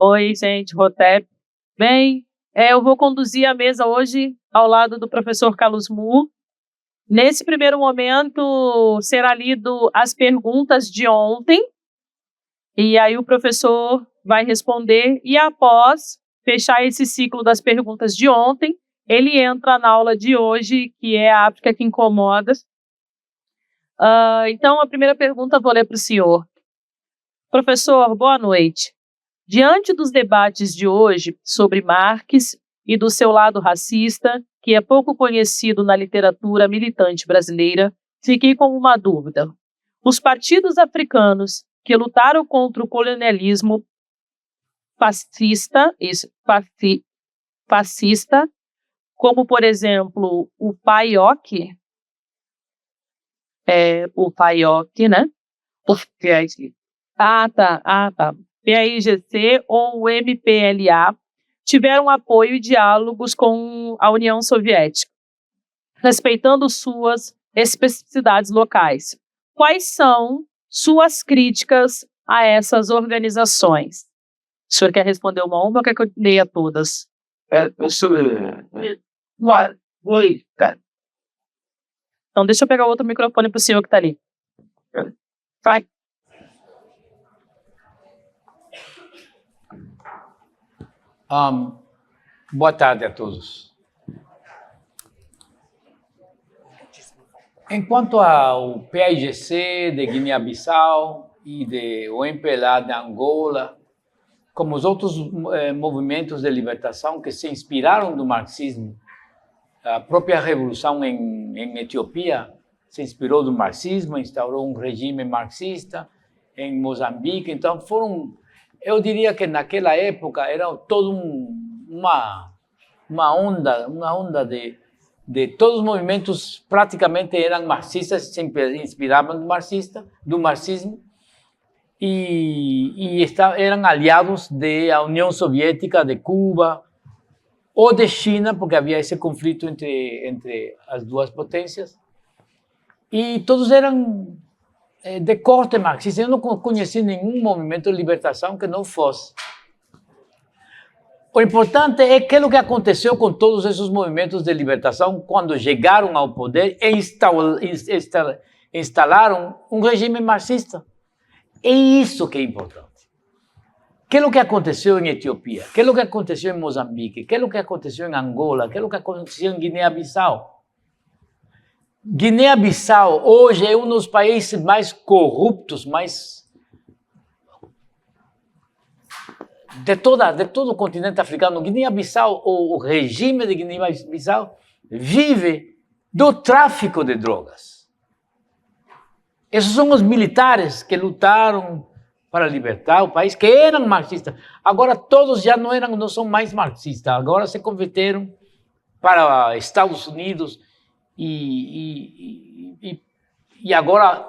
Oi, gente, Rotep. Bem, eu vou conduzir a mesa hoje ao lado do professor Carlos Mu. Nesse primeiro momento, será lido as perguntas de ontem, e aí o professor vai responder, e após fechar esse ciclo das perguntas de ontem, ele entra na aula de hoje, que é a África que Incomoda. Então, a primeira pergunta vou ler para o senhor. Professor, boa noite. Diante dos debates de hoje sobre Marx e do seu lado racista, que é pouco conhecido na literatura militante brasileira, fiquei com uma dúvida. Os partidos africanos que lutaram contra o colonialismo fascista, como, por exemplo, o PAIOC, né? Tá. PAIGC ou o MPLA tiveram apoio e diálogos com a União Soviética, respeitando suas especificidades locais. Quais são suas críticas a essas organizações? O senhor quer responder uma ou quer que eu leia todas? Então, deixa eu pegar outro microfone para o senhor que está ali. Vai. Boa tarde a todos. Enquanto ao PAIGC de Guiné-Bissau e o MPLA de Angola, como os outros movimentos de libertação que se inspiraram do marxismo, a própria revolução em Etiópia se inspirou do marxismo, instaurou um regime marxista em Moçambique, então eu diria que naquela época era toda uma onda de todos os movimentos praticamente eram marxistas, se inspiravam do marxismo e eram aliados da União Soviética, de Cuba ou de China, porque havia esse conflito entre as duas potências, e todos eram de corte marxista. Eu não conheci nenhum movimento de libertação que não fosse. O importante é que o que aconteceu com todos esses movimentos de libertação quando chegaram ao poder e instalaram um regime marxista. É isso que é importante. O que é o que aconteceu em Etiópia? O que é o que aconteceu em Moçambique? O que é o que aconteceu em Angola? O que é o que aconteceu em Guiné-Bissau? Guiné-Bissau hoje é um dos países mais corruptos, de todo o continente africano. Guiné-Bissau, o regime de Guiné-Bissau vive do tráfico de drogas. Esses são os militares que lutaram para libertar o país, que eram marxistas. Agora todos já não são mais marxistas. Agora se converteram para Estados Unidos e agora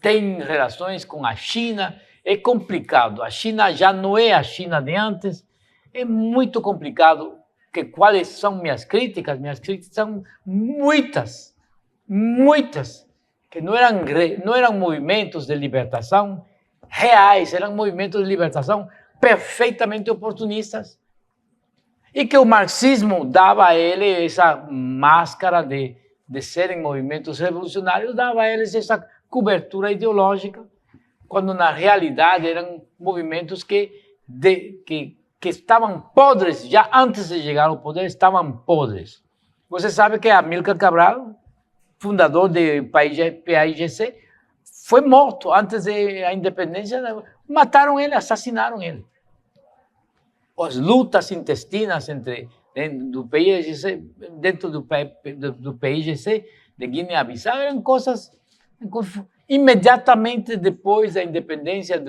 tem relações com a China. É complicado. A China já não é a China de antes. É muito complicado. Quais são minhas críticas? Minhas críticas são muitas, que não eram movimentos de libertação reais, eram movimentos de libertação perfeitamente oportunistas. E que o marxismo dava a eles essa máscara de serem movimentos revolucionários, dava a eles essa cobertura ideológica, quando na realidade eram movimentos que estavam podres, já antes de chegar ao poder, estavam podres. Você sabe que Amílcar Cabral, fundador do PAIGC, foi morto antes da independência, mataram ele, assassinaram ele. As lutas intestinas dentro do PAIGC de Guiné-Bissau eram coisas. Imediatamente depois da independência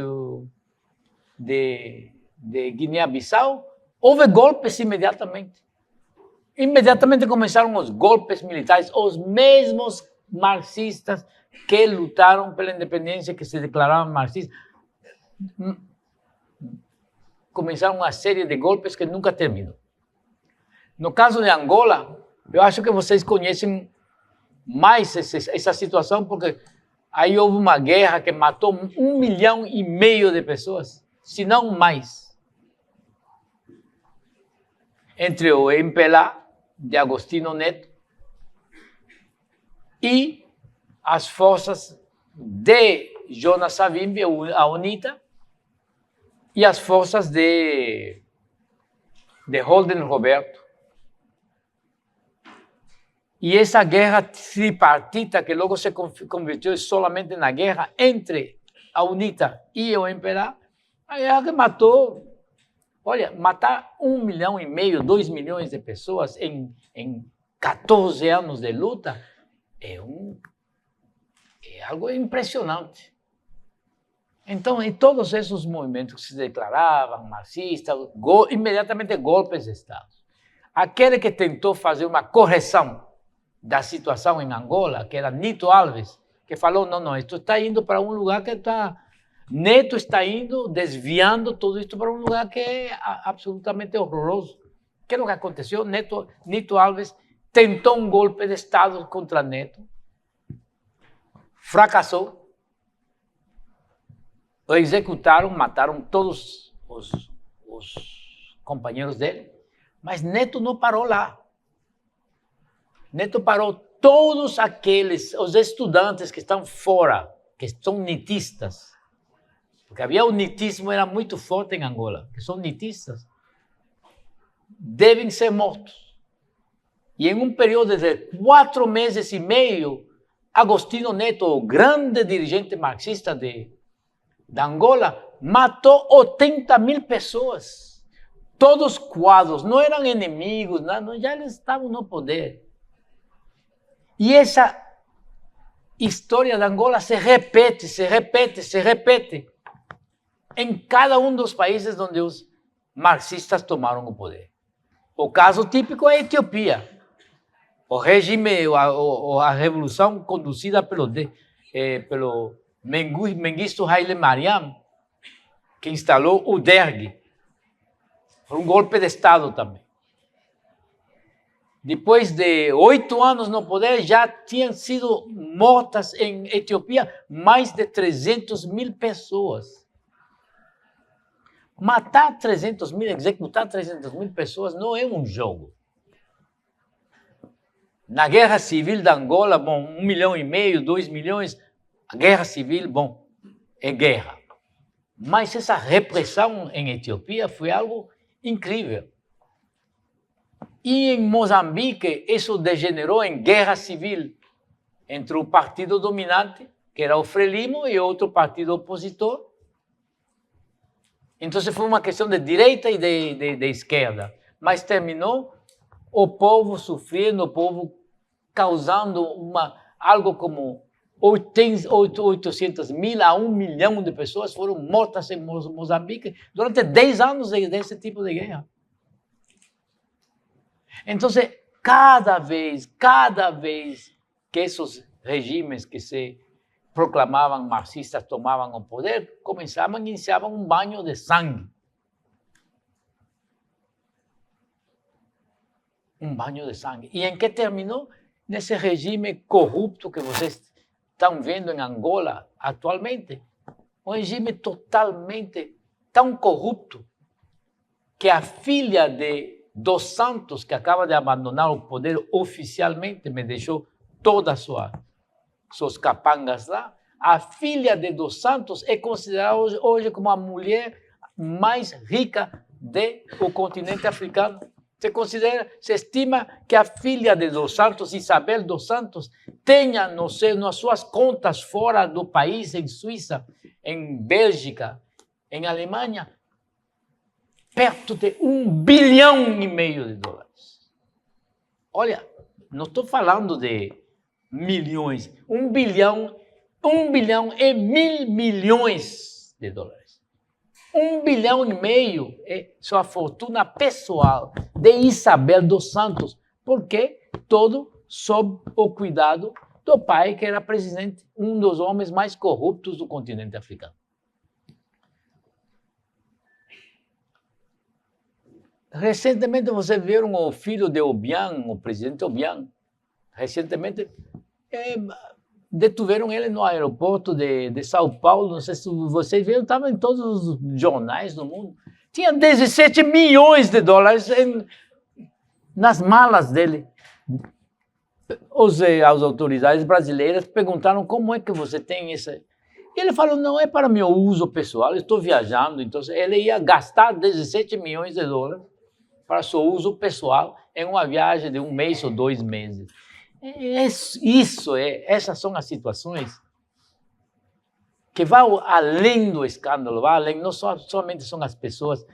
de Guiné-Bissau, houve golpes imediatamente. Imediatamente começaram os golpes militares, os mesmos marxistas que lutaram pela independência, que se declaravam marxistas, começaram uma série de golpes que nunca terminou. No caso de Angola, eu acho que vocês conhecem mais essa situação, porque aí houve uma guerra que matou 1,5 milhão de pessoas, se não mais. entre o MPLA de Agostinho Neto e as forças de Jonas Savimbi, a UNITA, e as forças de Holden Roberto. E essa guerra tripartita, que logo se convirtiu solamente na guerra entre a UNITA e o MPLA, a guerra que matou, olha, matar 1,5 milhão, 2 milhões de pessoas em 14 anos de luta é algo impressionante. Então, em todos esses movimentos que se declaravam marxistas, imediatamente golpes de Estado. Aquele que tentou fazer uma correção da situação em Angola, que era Nito Alves, que falou, não, isto está indo para um lugar que está... Neto está indo, desviando tudo isto para um lugar que é absolutamente horroroso. O que é o que aconteceu? Nito Alves tentou um golpe de Estado contra Neto, fracassou, o executaram, mataram todos os companheiros dele, mas Neto não parou lá. Neto parou todos aqueles, os estudantes que estão fora, que são nitistas, porque havia o nitismo, era muito forte em Angola, que são nitistas, devem ser mortos. E em um período de 4 meses e meio, Agostinho Neto, o grande dirigente marxista de Angola, matou 80.000 pessoas. Todos quadros, não eram inimigos, não, já eles estavam no poder. E essa história de Angola se repete em cada um dos países onde os marxistas tomaram o poder. O caso típico é a Etiópia. O regime, a revolução conduzida pelo Mengistu Haile Mariam, que instalou o Derg. Foi um golpe de Estado também. Depois de 8 anos no poder, já tinham sido mortas em Etiópia mais de 300.000 pessoas. Matar 300.000, executar 300.000 pessoas não é um jogo. Na guerra civil da Angola, 1,5 milhão, 2 milhões, a guerra civil, é guerra. Mas essa repressão em Etiópia foi algo incrível. E em Moçambique, isso degenerou em guerra civil entre o partido dominante, que era o Frelimo, e outro partido opositor. Então, foi uma questão de direita e de esquerda. Mas terminou o povo sofrendo, o povo causando algo como 800.000 a 1 milhão de pessoas foram mortas em Moçambique durante 10 anos desse tipo de guerra. Então, cada vez que esses regimes que se proclamavam marxistas tomavam o poder, iniciavam um banho de sangue. Um banho de sangue. E em que terminou? Nesse regime corrupto que vocês estão vendo em Angola atualmente. Um regime totalmente tão corrupto que a filha de Dos Santos, que acaba de abandonar o poder oficialmente, me deixou todas suas capangas lá. A filha de Dos Santos é considerada hoje como a mulher mais rica do continente africano. Se estima que a filha de Dos Santos, Isabel Dos Santos, tenha nas suas contas fora do país, em Suíça, em Bélgica, em Alemanha, perto de 1,5 bilhão de dólares. Olha, não estou falando de milhões. 1 bilhão é 1.000 milhões de dólares. 1,5 bilhão é sua fortuna pessoal de Isabel Dos Santos, porque todo sob o cuidado do pai, que era presidente, um dos homens mais corruptos do continente africano. Recentemente, vocês viram o filho de Obiang, o presidente Obiang. Recentemente, detiveram ele no aeroporto de São Paulo. Não sei se vocês viram, estava em todos os jornais do mundo. Tinha 17 milhões de dólares nas malas dele. As autoridades brasileiras perguntaram como é que você tem essa... Ele falou, não, é para meu uso pessoal, estou viajando. Então, ele ia gastar 17 milhões de dólares para seu uso pessoal em uma viagem de 1 mês ou 2 meses. Essas são as situações que vão além do escândalo, vai além, não somente são as pessoas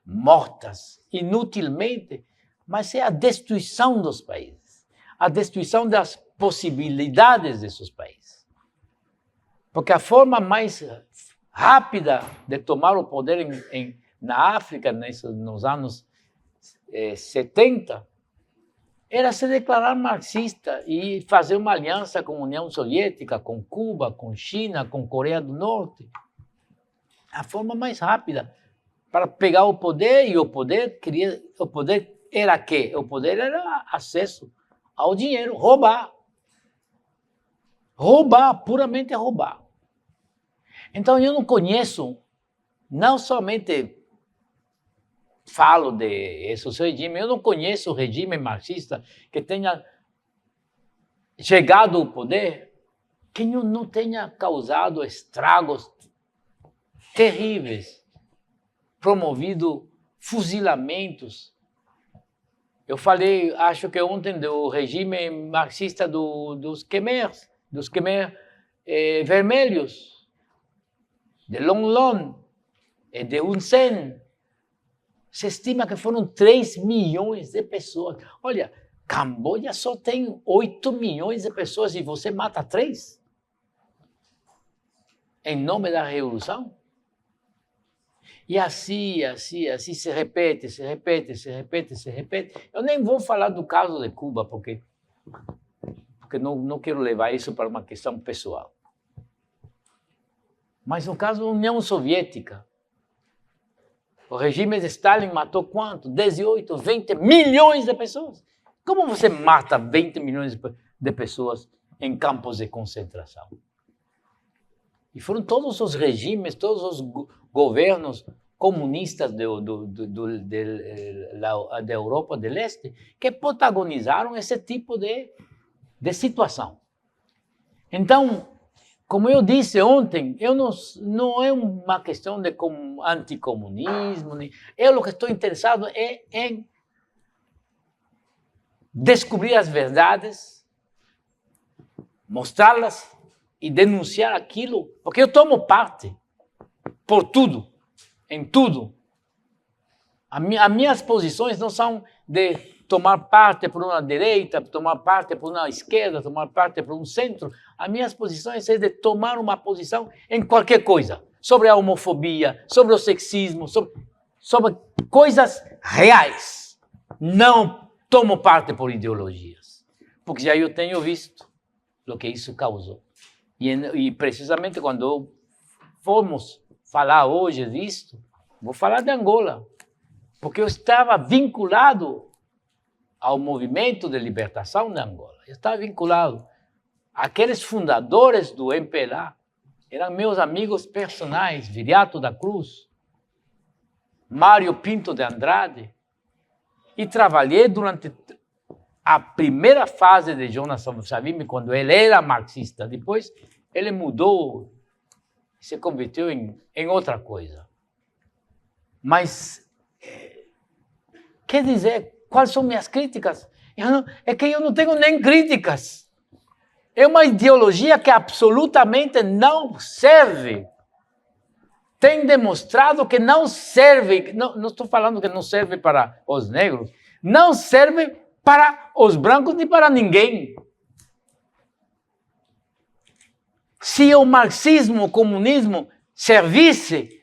mortas inutilmente, mas é a destruição dos países, a destruição das possibilidades desses países. Porque a forma mais rápida de tomar o poder na África, nos anos 70, era se declarar marxista e fazer uma aliança com a União Soviética, com Cuba, com China, com Coreia do Norte. A forma mais rápida para pegar o poder, e o poder era quê? O poder era acesso ao dinheiro, roubar. Roubar, puramente roubar. Então eu não conheço, não somente falo de esses regimes, eu não conheço o regime marxista que tenha chegado ao poder que não tenha causado estragos terríveis, promovido fuzilamentos. Eu falei, acho que ontem, do regime marxista dos Khmers vermelhos, de Lon Lon e de Hun Sen. Se estima que foram 3 milhões de pessoas. Olha, Camboja só tem 8 milhões de pessoas e você mata 3? Em nome da revolução? E assim se repete, se repete, se repete, se repete. Eu nem vou falar do caso de Cuba, porque não quero levar isso para uma questão pessoal. Mas no caso da União Soviética, o regime de Stalin matou quanto? 18, 20 milhões de pessoas. Como você mata 20 milhões de pessoas em campos de concentração? E foram todos os regimes, todos os governos comunistas da Europa do Leste que protagonizaram esse tipo de situação. Então, como eu disse ontem, não é uma questão de anticomunismo. Eu o que estou interessado é em descobrir as verdades, mostrá-las e denunciar aquilo, porque eu tomo parte por tudo, em tudo. As minhas posições não são de tomar parte por uma direita, tomar parte por uma esquerda, tomar parte por um centro. As minhas posições é de tomar uma posição em qualquer coisa, sobre a homofobia, sobre o sexismo, sobre coisas reais. Não tomo parte por ideologias, porque já eu tenho visto o que isso causou. E precisamente quando formos falar hoje disto, vou falar de Angola, porque eu estava vinculado ao movimento de libertação de Angola. Eu estava vinculado. Aqueles fundadores do MPLA eram meus amigos personais, Viriato da Cruz, Mário Pinto de Andrade, e trabalhei durante a primeira fase de Jonas Savimbi, quando ele era marxista. Depois ele mudou, se converteu em outra coisa. Mas, quer dizer, quais são minhas críticas? É que eu não tenho nem críticas. É uma ideologia que absolutamente não serve. Tem demonstrado que não serve. Não estou falando que não serve para os negros. Não serve para os brancos nem para ninguém. Se o marxismo, o comunismo servisse,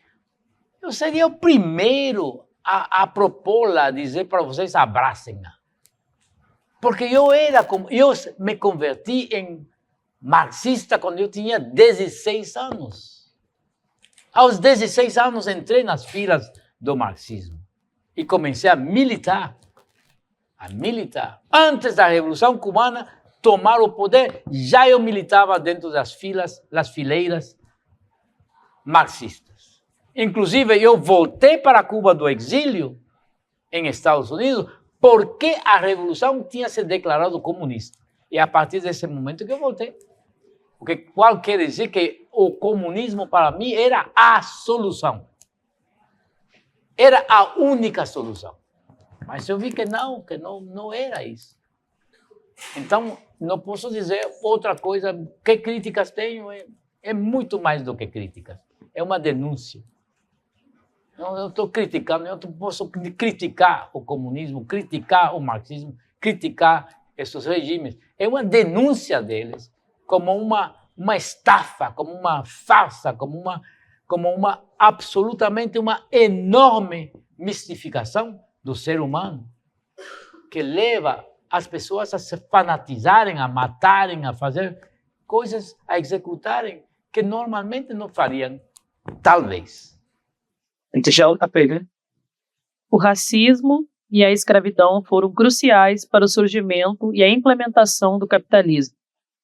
eu seria o primeiro a propô-la, a dizer para vocês, abracem-na. Porque eu me converti em marxista quando eu tinha 16 anos. Aos 16 anos entrei nas filas do marxismo e comecei a militar. Antes da Revolução Cubana tomar o poder, já eu militava dentro das fileiras marxistas. Inclusive, eu voltei para Cuba do exílio, em Estados Unidos, por que a revolução tinha se declarado comunista. E a partir desse momento que eu voltei. Porque qual quer dizer que o comunismo para mim era a solução. Era a única solução. Mas eu vi que não era isso. Então, não posso dizer outra coisa. Que críticas tenho? É muito mais do que críticas. É uma denúncia. Eu estou criticando, eu não posso criticar o comunismo, criticar o marxismo, criticar esses regimes. É uma denúncia deles como uma estafa, como uma farsa, como absolutamente uma enorme mistificação do ser humano que leva as pessoas a se fanatizarem, a matarem, a fazer coisas, a executarem que normalmente não fariam, talvez. O racismo e a escravidão foram cruciais para o surgimento e a implementação do capitalismo.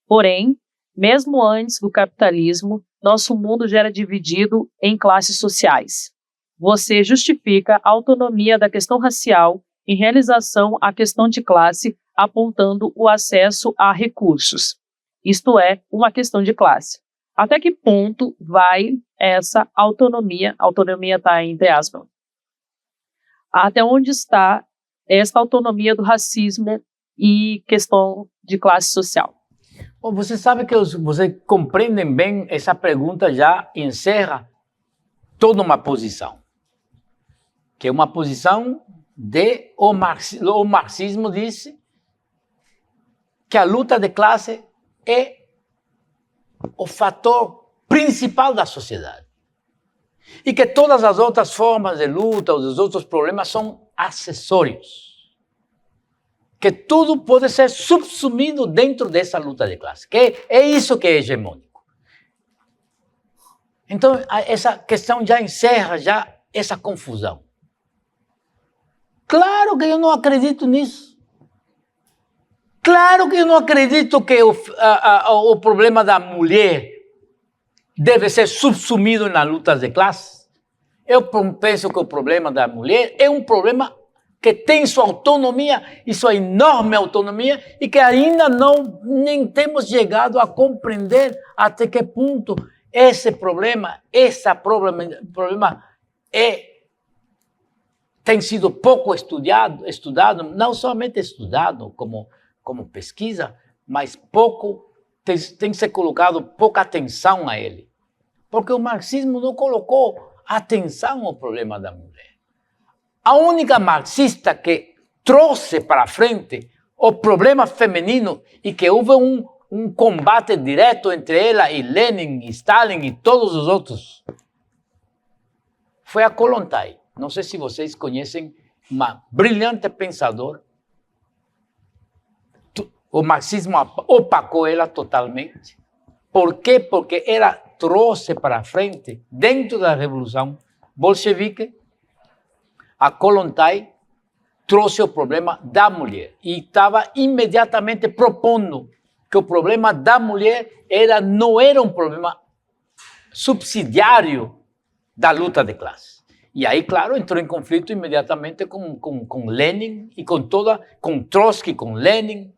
Porém, mesmo antes do capitalismo, nosso mundo já era dividido em classes sociais. Você justifica a autonomia da questão racial em realização à questão de classe, apontando o acesso a recursos. Isto é, uma questão de classe. Até que ponto vai essa autonomia? Autonomia está entre aspas. Até onde está essa autonomia do racismo e questão de classe social? Bom, você sabe que vocês compreendem bem, essa pergunta já encerra toda uma posição. Que é uma posição o marxismo disse que a luta de classe é o fator principal da sociedade. E que todas as outras formas de luta, os outros problemas são acessórios. Que tudo pode ser subsumido dentro dessa luta de classe. Que é isso que é hegemônico. Então, essa questão já encerra essa confusão. Claro que eu não acredito nisso. Claro que eu não acredito que o problema da mulher deve ser subsumido na luta de classe. Eu penso que o problema da mulher é um problema que tem sua autonomia e sua enorme autonomia e que ainda nem temos chegado a compreender até que ponto esse problema tem sido pouco estudado, não somente estudado como pesquisa, mas tem se colocado pouca atenção a ele. Porque o marxismo não colocou atenção ao problema da mulher. A única marxista que trouxe para frente o problema feminino e que houve um combate direto entre ela e Lenin, e Stalin e todos os outros foi a Kollontai. Não sei se vocês conhecem uma brilhante pensadora. O marxismo opacou ela totalmente. Por quê? Porque ela trouxe para frente, dentro da Revolução Bolchevique, a Kollontai trouxe o problema da mulher e estava imediatamente propondo que o problema da mulher não era um problema subsidiário da luta de classe. E aí, claro, entrou em conflito imediatamente com Lenin e com Trotsky, com Lenin,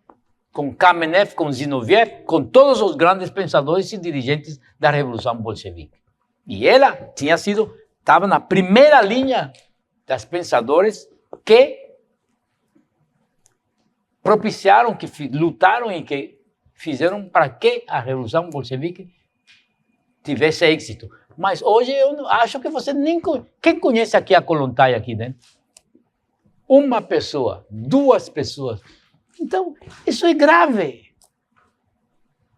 com Kamenev, com Zinoviev, com todos os grandes pensadores e dirigentes da Revolução Bolchevique. E ela estava na primeira linha das pensadores que propiciaram, que lutaram e que fizeram para que a Revolução Bolchevique tivesse êxito. Mas hoje eu acho que você nem... Quem conhece aqui a Kollontai aqui dentro? Uma pessoa, duas pessoas. Então, isso é grave.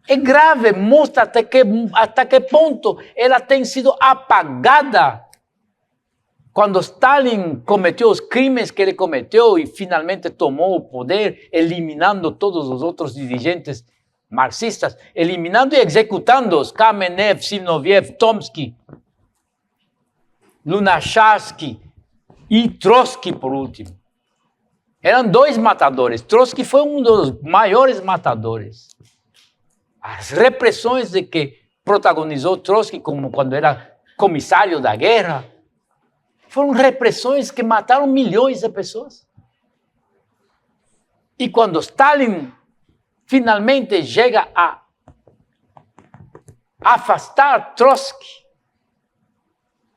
É grave, mostra até que ponto ela tem sido apagada. Quando Stalin cometeu os crimes que ele cometeu e finalmente tomou o poder, eliminando todos os outros dirigentes marxistas, eliminando e executando-os, Kamenev, Zinoviev, Tomsky, Lunacharsky e Trotsky, por último. Eram dois matadores. Trotsky foi um dos maiores matadores. As repressões de que protagonizou Trotsky, como quando era comissário da guerra, foram repressões que mataram milhões de pessoas. E quando Stalin finalmente chega a afastar Trotsky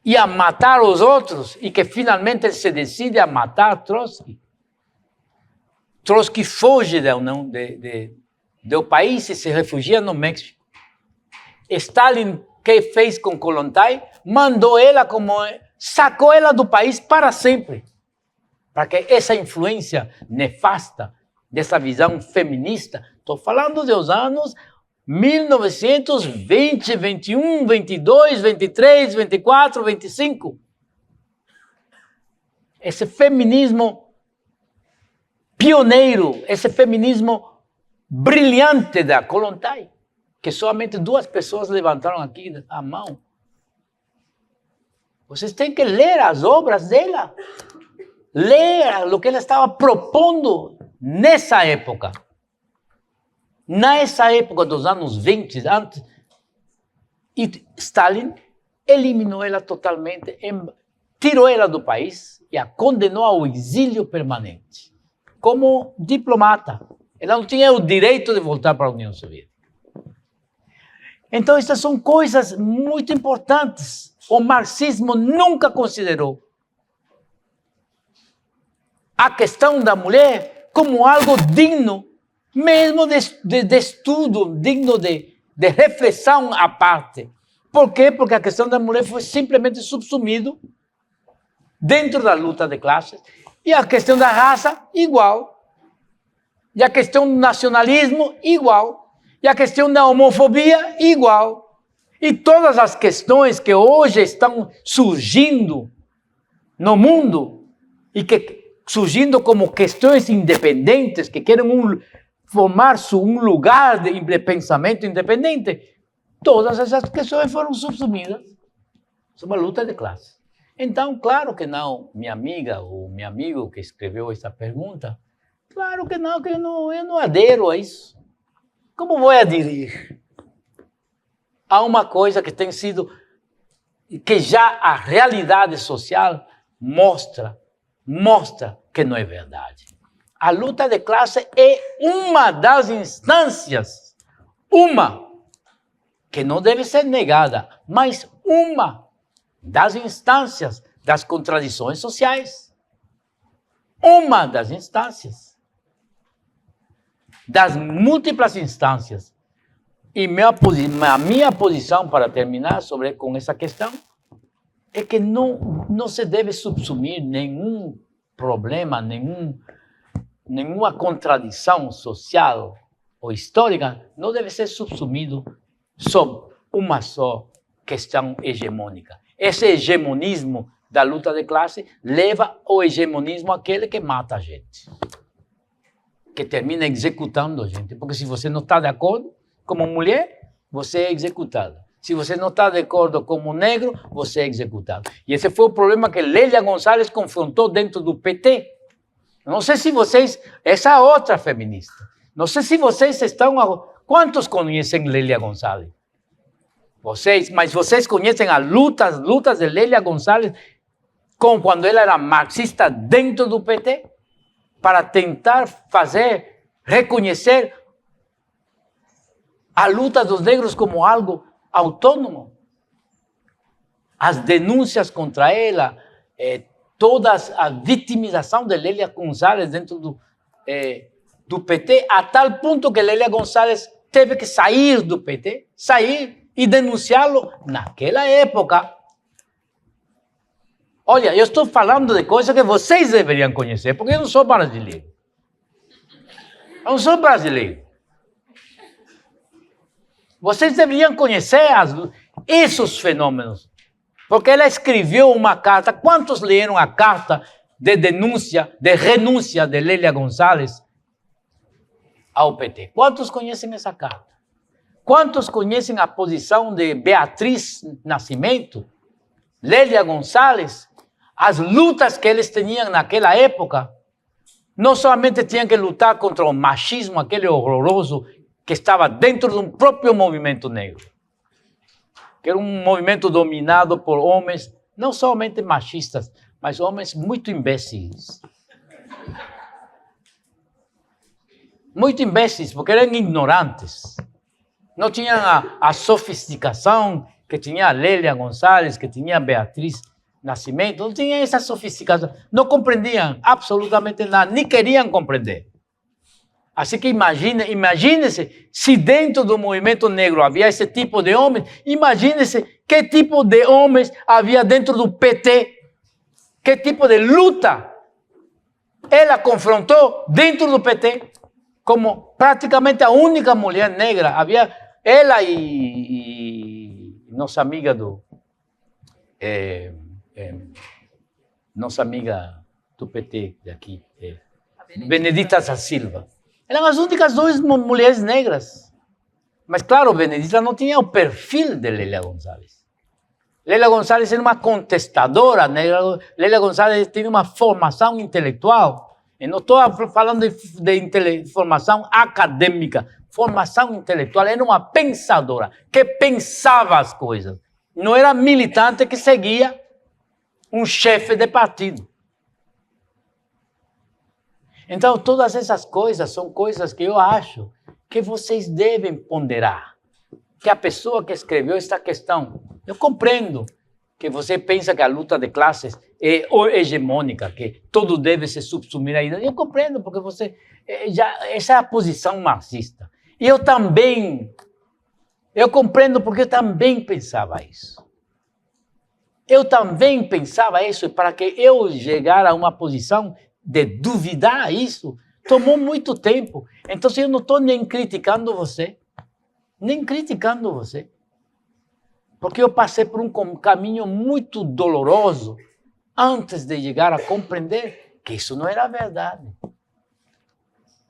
e a matar os outros, e que finalmente ele se decide a matar Trotsky. Trotsky foge do país e se refugia no México. Stalin, que fez com Kollontai, mandou ela sacou ela do país para sempre. Para que essa influência nefasta dessa visão feminista, estou falando dos anos 1920, 21, 22, 23, 24, 25. Esse feminismo pioneiro, esse feminismo brilhante da Kollontai, que somente 2 pessoas levantaram aqui a mão. Vocês têm que ler as obras dela, ler o que ela estava propondo nessa época. Nessa época dos anos 20, antes, e Stalin eliminou ela totalmente, tirou ela do país e a condenou ao exílio permanente, como diplomata. Ela não tinha o direito de voltar para a União Soviética. Então, essas são coisas muito importantes. O marxismo nunca considerou a questão da mulher como algo digno, mesmo de estudo, digno de reflexão à parte. Por quê? Porque a questão da mulher foi simplesmente subsumida dentro da luta de classes. E a questão da raça, igual. E a questão do nacionalismo, igual. E a questão da homofobia, igual. E todas as questões que hoje estão surgindo no mundo, e que surgindo como questões independentes, que querem formar um lugar de pensamento independente, todas essas questões foram subsumidas sob a luta de classe. Então, claro que não, minha amiga ou meu amigo que escreveu essa pergunta, claro que eu não adero a isso. Como vou aderir a uma coisa que tem sido, que já a realidade social mostra que não é verdade? A luta de classe é uma das instâncias, que não deve ser negada, mas uma das instâncias das contradições sociais. Uma das instâncias. Das múltiplas instâncias. E a minha posição, para terminar com essa questão, é que não se deve subsumir nenhum problema, nenhuma contradição social ou histórica, não deve ser subsumido sob uma só questão hegemônica. Esse hegemonismo da luta de classe leva ao hegemonismo àquele que mata a gente, que termina executando a gente. Porque se você não está de acordo como mulher, você é executada. Se você não está de acordo como negro, você é executado. E esse foi o problema que Lélia Gonçalves confrontou dentro do PT. Não sei se vocês... Essa outra feminista. Não sei se vocês estão... Quantos conhecem Lélia Gonçalves? Mas vocês conhecem as lutas de Lélia Gonçalves quando ela era marxista dentro do PT? Para tentar reconhecer a luta dos negros como algo autônomo. As denúncias contra ela, toda a vitimização de Lélia Gonçalves dentro do PT, a tal ponto que Lélia Gonçalves teve que sair do PT, sair e denunciá-lo naquela época. Olha, eu estou falando de coisas que vocês deveriam conhecer, porque eu não sou brasileiro. Eu não sou brasileiro. Vocês deveriam conhecer esses fenômenos. Porque ela escreveu uma carta. Quantos leram a carta de renúncia de Lélia Gonçalves ao PT? Quantos conhecem essa carta? Quantos conhecem a posição de Beatriz Nascimento, Lélia Gonçalves, as lutas que eles tinham naquela época? Não somente tinham que lutar contra o machismo, aquele horroroso que estava dentro de um próprio movimento negro, que era um movimento dominado por homens, não somente machistas, mas homens muito imbéceis. Muito imbéceis, porque eram ignorantes. Não tinham a sofisticação que tinha a Lélia Gonçalves, que tinha a Beatriz Nascimento. Não tinham essa sofisticação. Não compreendiam absolutamente nada, nem queriam compreender. Assim que imagine-se se dentro do movimento negro havia esse tipo de homens, imagine-se que tipo de homens havia dentro do PT, que tipo de luta ela confrontou dentro do PT, como praticamente a única mulher negra. Havia ela e nossa amiga nossa amiga do PT daqui, Benedita da Silva. Eram as únicas duas mulheres negras. Mas, claro, Benedita não tinha o perfil de Lélia Gonçalves. Lélia Gonçalves era uma contestadora, Lélia Gonçalves tinha uma formação intelectual. Eu não estou falando de formação acadêmica, formação intelectual. Era uma pensadora, que pensava as coisas. Não era militante que seguia um chefe de partido. Então, todas essas coisas são coisas que eu acho que vocês devem ponderar. Que a pessoa que escreveu esta questão, eu compreendo que você pensa que a luta de classes é hegemônica, que tudo deve se subsumir a isso. Eu compreendo, porque essa é a posição marxista. E eu compreendo porque eu também pensava isso. Eu também pensava isso, e para que eu chegar a uma posição de duvidar isso, tomou muito tempo. Então, eu não estou nem criticando você, porque eu passei por um caminho muito doloroso antes de chegar a compreender que isso não era verdade.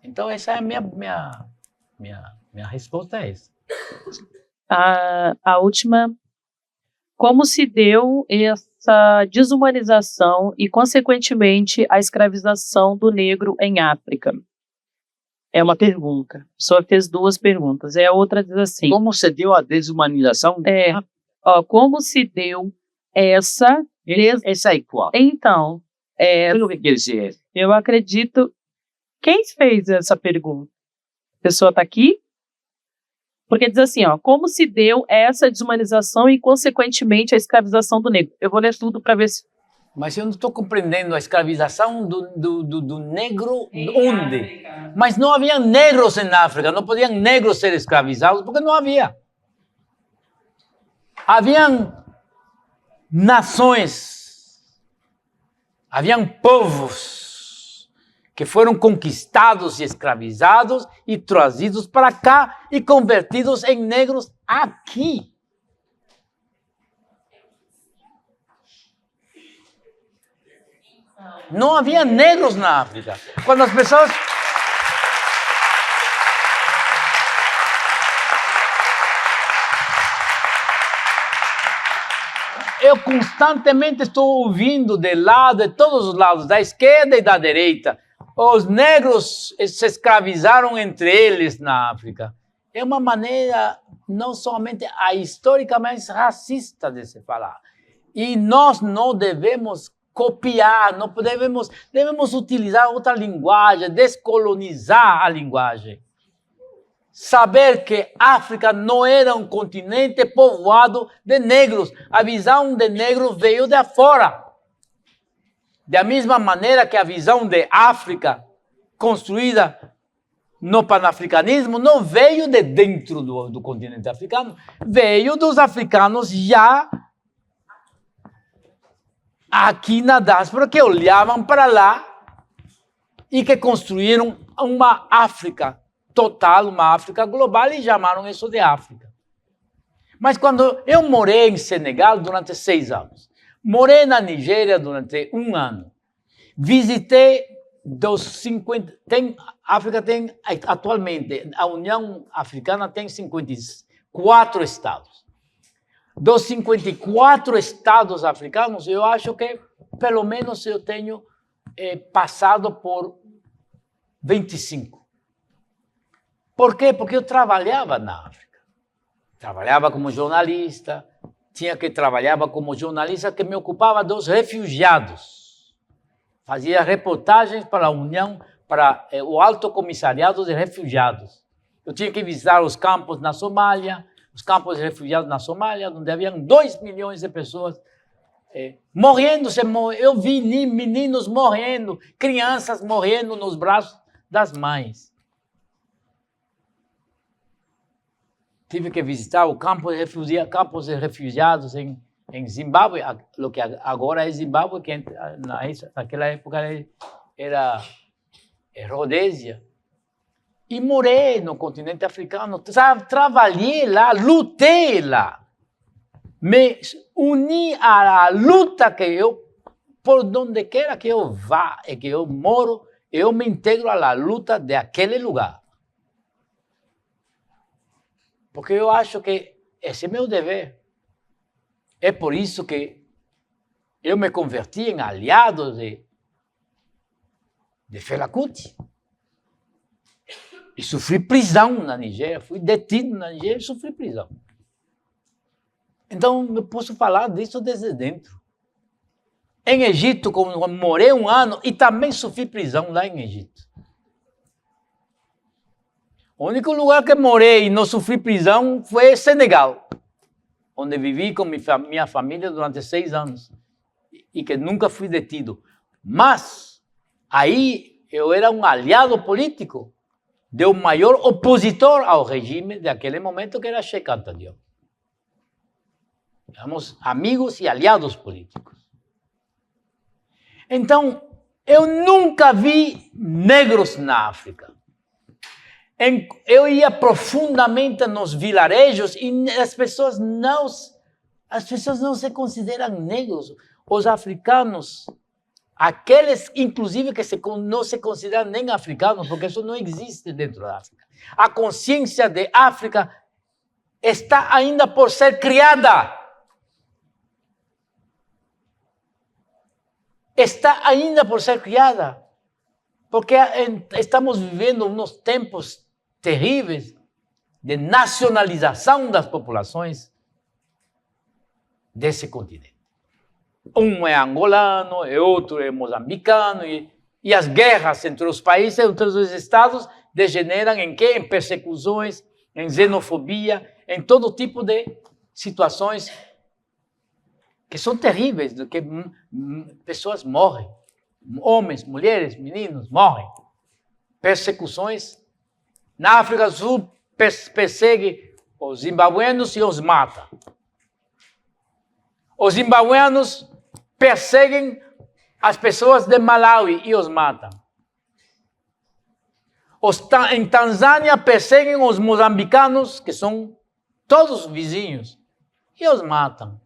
Então, essa é a minha resposta é essa. A última, como se deu essa desumanização e, consequentemente, a escravização do negro em África? É uma pergunta. A pessoa fez duas perguntas. A outra diz assim... Como se deu a desumanização? Como se deu essa... Essa é qual? Então... O que quer dizer? Eu acredito... Quem fez essa pergunta? A pessoa está aqui? Porque diz assim, como se deu essa desumanização e, consequentemente, a escravização do negro? Eu vou ler tudo para ver se... Mas eu não estou compreendendo a escravização do negro onde? Mas não havia negros na África, não podiam negros ser escravizados, porque não havia. Haviam nações, haviam povos que foram conquistados e escravizados e trazidos para cá e convertidos em negros aqui. Não havia negros na África. Quando as pessoas... Eu constantemente estou ouvindo de todos os lados, da esquerda e da direita, os negros se escravizaram entre eles na África. É uma maneira não somente histórica, mas racista de se falar. E nós não devemos copiar, não devemos utilizar outra linguagem, descolonizar a linguagem. Saber que África não era um continente povoado de negros. A visão de negros veio de fora. Da mesma maneira que a visão de África, construída no panafricanismo, não veio de dentro do continente africano, veio dos africanos já aqui na diáspora, que olhavam para lá e que construíram uma África total, uma África global, e chamaram isso de África. Mas quando eu morei em Senegal durante 6 anos, morei na Nigéria durante 1 ano, visitei dos 50... África tem, atualmente, a União Africana tem 54 estados. Dos 54 estados africanos, eu acho que, pelo menos, eu tenho passado por 25. Por quê? Porque eu trabalhava na África. Trabalhava como jornalista, trabalhava como jornalista que me ocupava dos refugiados. Fazia reportagens para a União para o Alto Comissariado de Refugiados. Eu tinha que visitar os campos na Somália, os campos de refugiados na Somália, onde haviam 2 milhões de pessoas morrendo. Eu vi meninos morrendo, crianças morrendo nos braços das mães. Tive que visitar o campos de refugiados em Zimbábue, o que agora é Zimbábue, que naquela época era Rodésia. E morei no continente africano, trabalhei lá, lutei lá. Me uni à luta por donde quer que eu vá e que eu moro, eu me integro à luta daquele lugar. Porque eu acho que esse é meu dever. É por isso que eu me converti em aliado de Fela Kuti. E sofri prisão na Nigéria, fui detido na Nigéria e sofri prisão. Então, eu posso falar disso desde dentro. Em Egito, como morei 1 ano e também sofri prisão lá em Egito. O único lugar que morei e não sofri prisão foi Senegal, onde vivi com minha família durante 6 anos e que nunca fui detido. Mas aí eu era um aliado político do maior opositor ao regime daquele momento, que era Cheikh Anta Diop. Éramos amigos e aliados políticos. Então, eu nunca vi negros na África. Eu ia profundamente nos vilarejos e as pessoas não se consideram negros. Os africanos, aqueles, inclusive, que não se consideram nem africanos, porque isso não existe dentro da África. A consciência de África está ainda por ser criada. Está ainda por ser criada. Porque estamos vivendo uns tempos terríveis de nacionalização das populações desse continente. Um é angolano, e outro é moçambicano, e as guerras entre os países, entre os estados, degeneram em quê? Em persecuções, em xenofobia, em todo tipo de situações que são terríveis, que pessoas morrem, homens, mulheres, meninos morrem. Persecuções. Na África do Sul, persegue os zimbabuenos e os mata. Os zimbabuenos perseguem as pessoas de Malawi e os matam. Em Tanzânia, perseguem os moçambicanos, que são todos vizinhos, e os matam.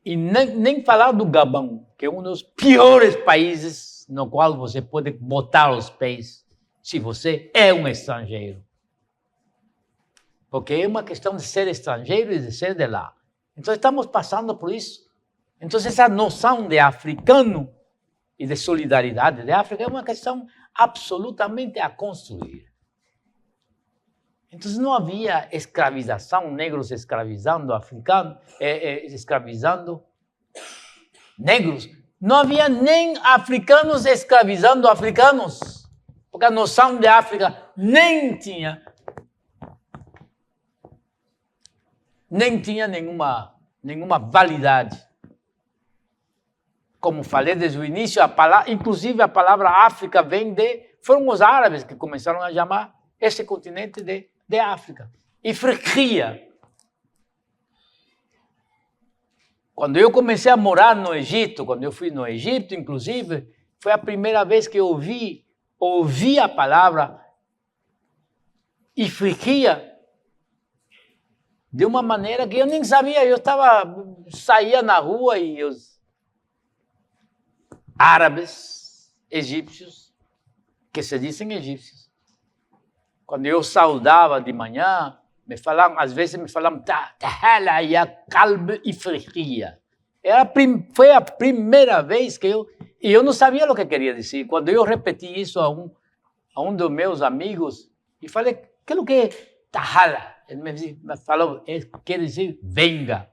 E nem falar do Gabão, que é um dos piores países no qual você pode botar os pés se você é um estrangeiro. Porque é uma questão de ser estrangeiro e de ser de lá. Então, estamos passando por isso. Então, essa noção de africano e de solidariedade de África é uma questão absolutamente a construir. Então, não havia escravização, negros escravizando africanos, escravizando negros. Não havia nem africanos escravizando africanos. Porque a noção de África nem tinha nenhuma validade. Como falei desde o início, inclusive a palavra África foram os árabes que começaram a chamar esse continente de África. Ifriqiya. Quando eu comecei a morar no Egito, quando eu fui no Egito, inclusive, foi a primeira vez que eu ouvi a palavra Ifriqiya de uma maneira que eu nem sabia. Eu saía na rua e os árabes, egípcios, que se dizem egípcios, quando eu saudava de manhã, às vezes me falavam, Tahala ya kalb Ifriqiya. Foi a primeira vez que e eu não sabia o que queria dizer. Quando eu repeti isso a um dos meus amigos, e falei, que é o que é Tahala? Ele me falou, quer dizer, venha.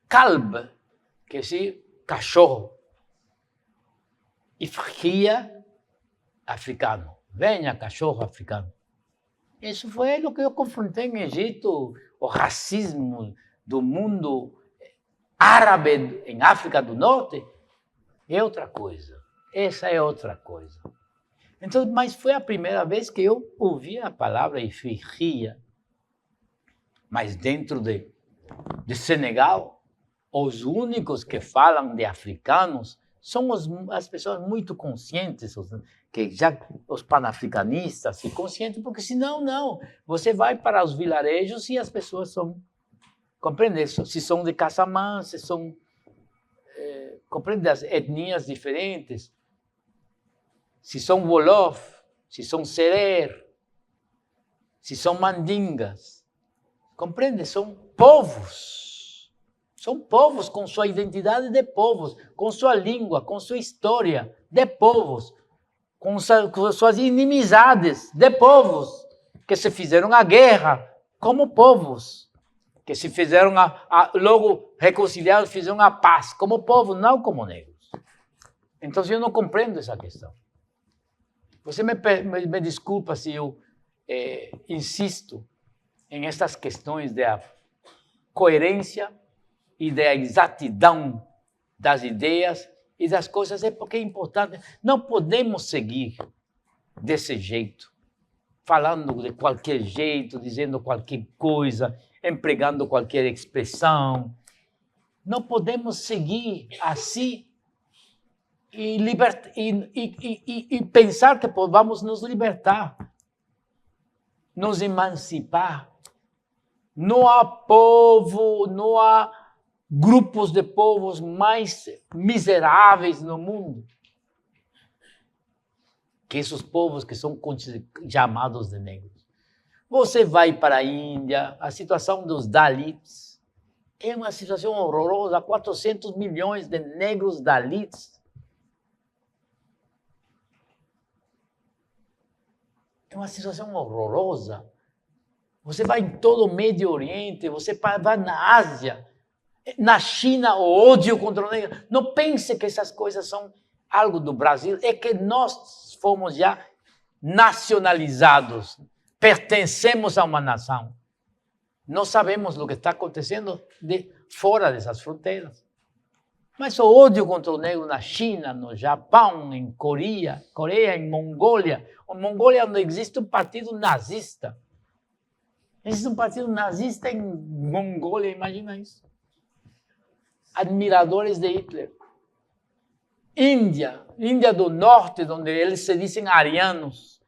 Kalb, quer dizer, cachorro. E ria africano. Venha, cachorro africano. Isso foi o que eu confrontei no Egito, o racismo do mundo árabe em África do Norte. É outra coisa. Essa é outra coisa. Então, mas foi a primeira vez que eu ouvi a palavra efirria. Mas dentro de Senegal, os únicos que falam de africanos são as pessoas muito conscientes, que já os panafricanistas e conscientes, porque senão não. Você vai para os vilarejos e as pessoas são, compreende? Se são de Casamance, se são, compreende, as etnias diferentes, se são Wolof, se são Serer, se são Mandingas, compreende? São povos. São povos com sua identidade de povos, com sua língua, com sua história de povos, com suas inimizades de povos, que se fizeram a guerra como povos, que se fizeram logo reconciliados, fizeram a paz como povos, não como negros. Então eu não compreendo essa questão. Você me desculpa se eu insisto em estas questões da coerência e da exatidão das ideias e das coisas, é porque é importante. Não podemos seguir desse jeito, falando de qualquer jeito, dizendo qualquer coisa, empregando qualquer expressão. Não podemos seguir assim e pensar que vamos nos libertar, nos emancipar. Não há povo, não há grupos de povos mais miseráveis no mundo que esses povos que são chamados de negros. Você vai para a Índia, a situação dos Dalits é uma situação horrorosa, 400 milhões de negros Dalits. É uma situação horrorosa. Você vai em todo o Médio Oriente, você vai na Ásia, na China, o ódio contra o negro. Não pense que essas coisas são algo do Brasil. É que nós fomos já nacionalizados. Pertencemos a uma nação. Não sabemos o que está acontecendo fora dessas fronteiras. Mas o ódio contra o negro na China, no Japão, em Coreia, em Mongólia. A Mongólia onde existe um partido nazista. Existe um partido nazista em Mongólia, imagina isso. Admiradores de Hitler. Índia do Norte, onde eles se dizem arianos.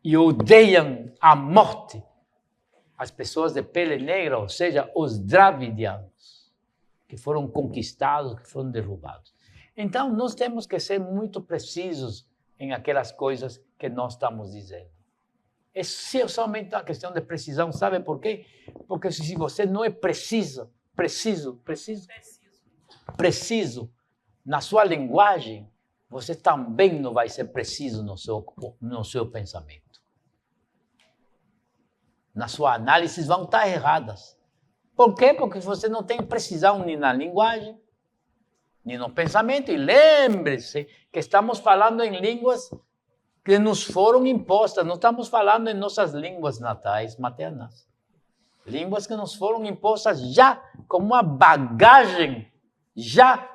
E odeiam a morte as pessoas de pele negra, ou seja, os dravidianos, que foram conquistados, que foram derrubados. Então, nós temos que ser muito precisos em aquelas coisas que nós estamos dizendo. É somente uma questão de precisão, sabe por quê? Porque se você não é preciso na sua linguagem, você também não vai ser preciso no seu pensamento. Na sua análise vão estar erradas. Por quê? Porque você não tem precisão nem na linguagem, nem no pensamento. E lembre-se que estamos falando em línguas que nos foram impostas. Não estamos falando em nossas línguas natais, maternas. Línguas que nos foram impostas já como uma bagagem, já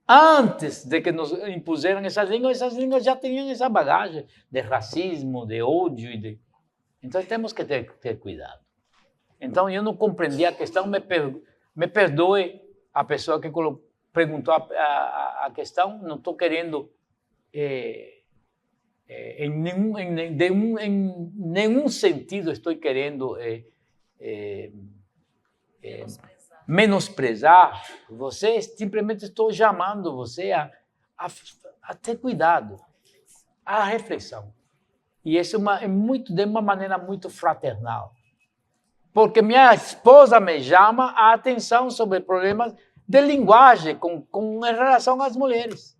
antes de que nos impuseram essas línguas já tinham essa bagagem de racismo, de ódio. Então temos que ter cuidado. Então eu não compreendi a questão, me perdoe a pessoa que perguntou a questão, não estou querendo em nenhum sentido estou querendo menosprezar você, simplesmente estou chamando você a ter cuidado, a reflexão. E isso de uma maneira muito fraternal. Porque minha esposa me chama a atenção sobre problemas de linguagem em relação às mulheres.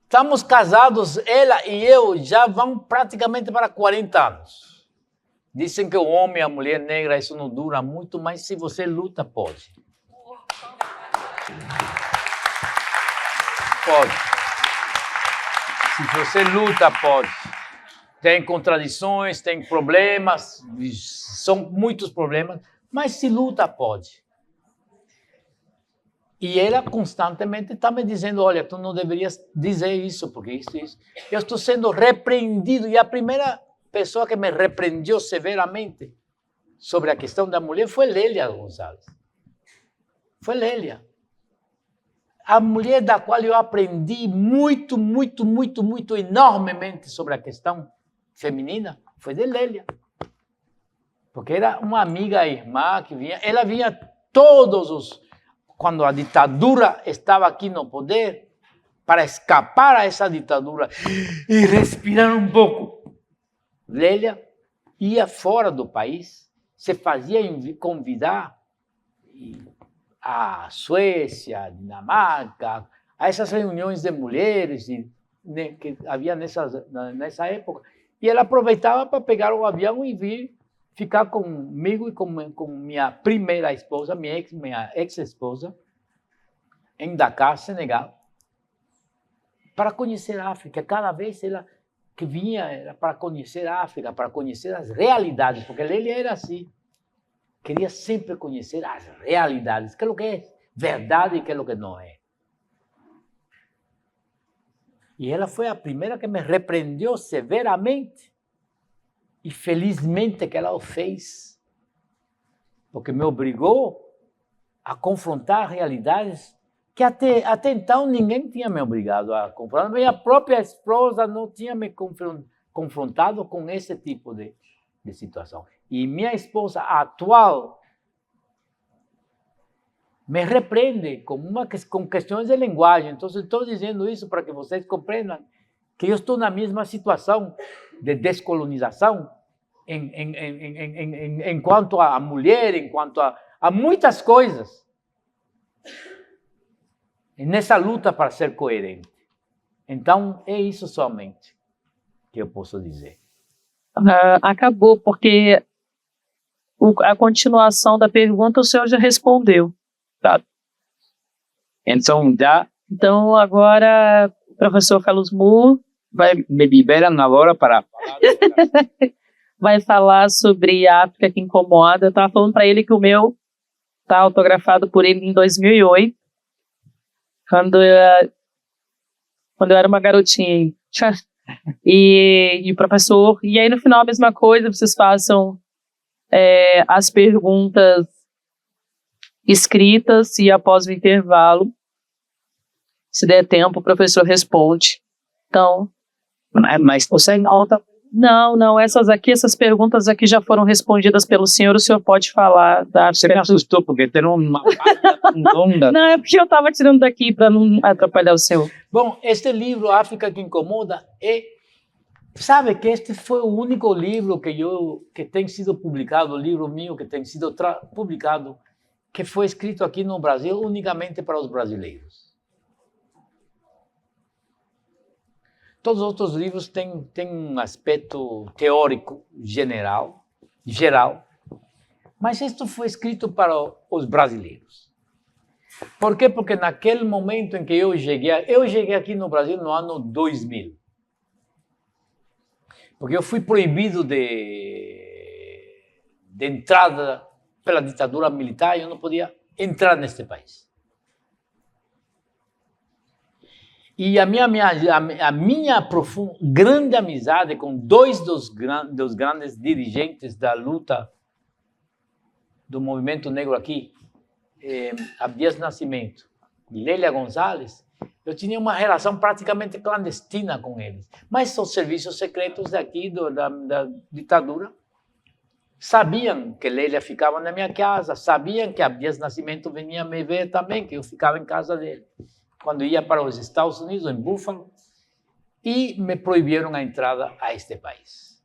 Estamos casados, ela e eu, já vão praticamente para 40 anos. Dizem que o homem e a mulher negra, isso não dura muito, mas se você luta, pode. Pode. Se você luta, pode. Tem contradições, tem problemas, são muitos problemas, mas se luta, pode. E ela constantemente está me dizendo, olha, tu não deverias dizer isso, porque isso. Eu estou sendo repreendido, e a primeira pessoa que me repreendeu severamente sobre a questão da mulher foi Lélia Gonzalez. Foi Lélia. A mulher da qual eu aprendi muito, enormemente sobre a questão feminina, foi de Lélia. Porque era uma amiga irmã que vinha, ela vinha quando a ditadura estava aqui no poder, para escapar a essa ditadura e respirar um pouco. Lélia ia fora do país, se fazia convidar a Suécia, a Dinamarca, a essas reuniões de mulheres que havia nessa época. E ela aproveitava para pegar o avião e vir ficar comigo e com minha primeira esposa, minha ex-esposa, em Dakar, Senegal, para conhecer a África. Cada vez ela que vinha era para conhecer a África, para conhecer as realidades, porque ele era assim. Queria sempre conhecer as realidades, que é o que é verdade e que é o que não é. E ela foi a primeira que me repreendeu severamente. E felizmente que ela o fez. Porque me obrigou a confrontar realidades que até então ninguém tinha me obrigado a confrontar. Minha própria esposa não tinha me confrontado com esse tipo de situação. E minha esposa atual me repreende com questões de linguagem. Então, eu estou dizendo isso para que vocês compreendam que eu estou na mesma situação de descolonização enquanto a mulher, enquanto a muitas coisas. Nessa luta para ser coerente. Então, é isso somente que eu posso dizer. Acabou, porque a continuação da pergunta o senhor já respondeu. Tá. Então, agora, o professor Carlos Moore me liberam agora para falar. Vai falar sobre a África que incomoda. Eu estava falando para ele que o meu está autografado por ele em 2008, quando eu era uma garotinha. E o professor... E aí, no final, a mesma coisa, vocês façam as perguntas escritas e após o intervalo, se der tempo, o professor responde. Então... Mas você anota... Não, essas perguntas aqui já foram respondidas pelo senhor, o senhor pode falar. Você me assustou, porque tem uma página longa. Não, é porque eu estava tirando daqui para não atrapalhar o senhor. Bom, este livro, África que Incomoda, sabe que este foi o único livro que tem sido publicado, o livro meu que tem sido publicado, que foi escrito aqui no Brasil unicamente para os brasileiros. Todos os outros livros têm um aspecto teórico geral, mas isto foi escrito para os brasileiros. Por quê? Porque naquele momento em que eu cheguei aqui no Brasil no ano 2000. Porque eu fui proibido de entrada pela ditadura militar e eu não podia entrar neste país. E a minha grande amizade com dois dos grandes dirigentes da luta do movimento negro aqui, Abdias Nascimento e Lélia Gonzalez, eu tinha uma relação praticamente clandestina com eles. Mas os serviços secretos daqui da ditadura sabiam que Lélia ficava na minha casa, sabiam que Abdias Nascimento vinha me ver também, que eu ficava em casa dele. Quando ia para os Estados Unidos, em Buffalo, e me proibiram a entrada a este país.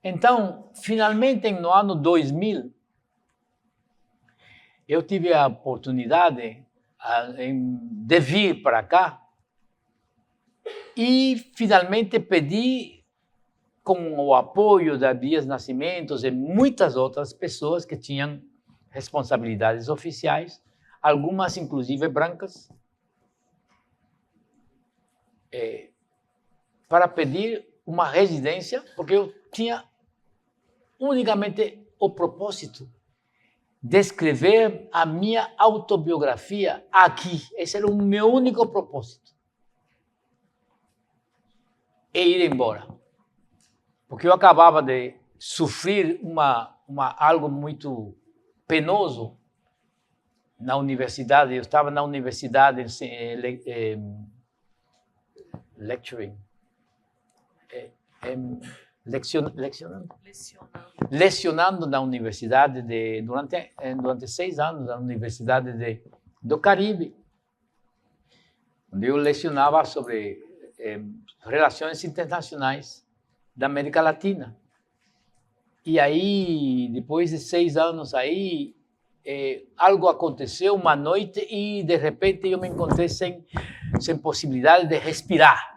Então, finalmente, no ano 2000, eu tive a oportunidade de vir para cá e, finalmente, pedi com o apoio da Dias Nascimentos e muitas outras pessoas que tinham responsabilidades oficiais, algumas inclusive brancas, para pedir uma residência, porque eu tinha unicamente o propósito de escrever a minha autobiografia aqui. Esse era o meu único propósito. E ir embora. Porque eu acabava de sofrer algo muito penoso na universidade. Eu estava na universidade lecturing, lecionando na universidade durante 6 anos na Universidade do Caribe, onde eu lecionava sobre relações internacionais da América Latina. E aí, depois de 6 anos aí, algo aconteceu uma noite e, de repente, eu me encontrei sem possibilidade de respirar.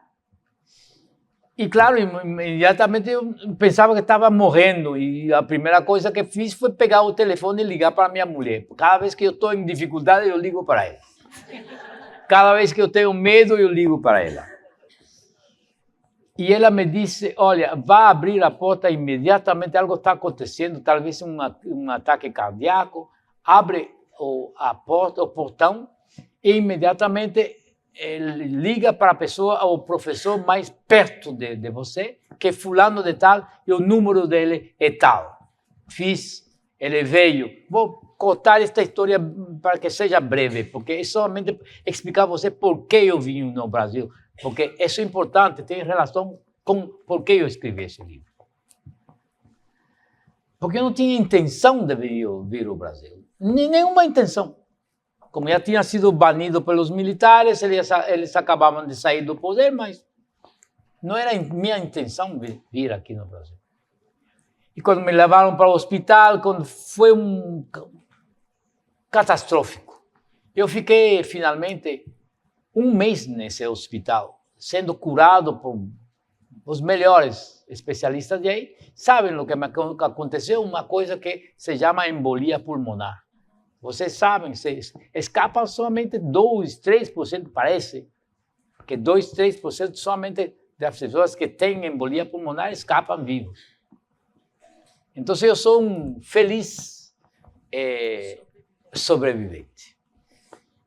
E, claro, imediatamente eu pensava que estava morrendo. E a primeira coisa que fiz foi pegar o telefone e ligar para minha mulher. Cada vez que eu estou em dificuldade, eu ligo para ela. Cada vez que eu tenho medo, eu ligo para ela. E ela me disse, olha, vá abrir a porta imediatamente, algo está acontecendo, talvez um ataque cardíaco. Abre a porta, o portão, e imediatamente liga para a pessoa, ao professor mais perto de você, que é fulano de tal, e o número dele é tal. Fiz, ele veio. Vou contar esta história para que seja breve, porque é somente explicar a você por que eu vim no Brasil, porque isso é importante, tem relação com por que eu escrevi esse livro. Porque eu não tinha intenção de vir ao Brasil, nenhuma intenção. Como já tinha sido banido pelos militares, eles acabavam de sair do poder, mas não era minha intenção vir aqui no Brasil. E quando me levaram para o hospital, quando foi catastrófico. Eu fiquei, finalmente, 1 mês nesse hospital, sendo curado por os melhores especialistas de aí. Sabem o que aconteceu? Uma coisa que se chama embolia pulmonar. Vocês sabem, escapam somente 2, 3%, parece que 2, 3% somente das pessoas que têm embolia pulmonar escapam vivos. Então, eu sou um feliz sobrevivente.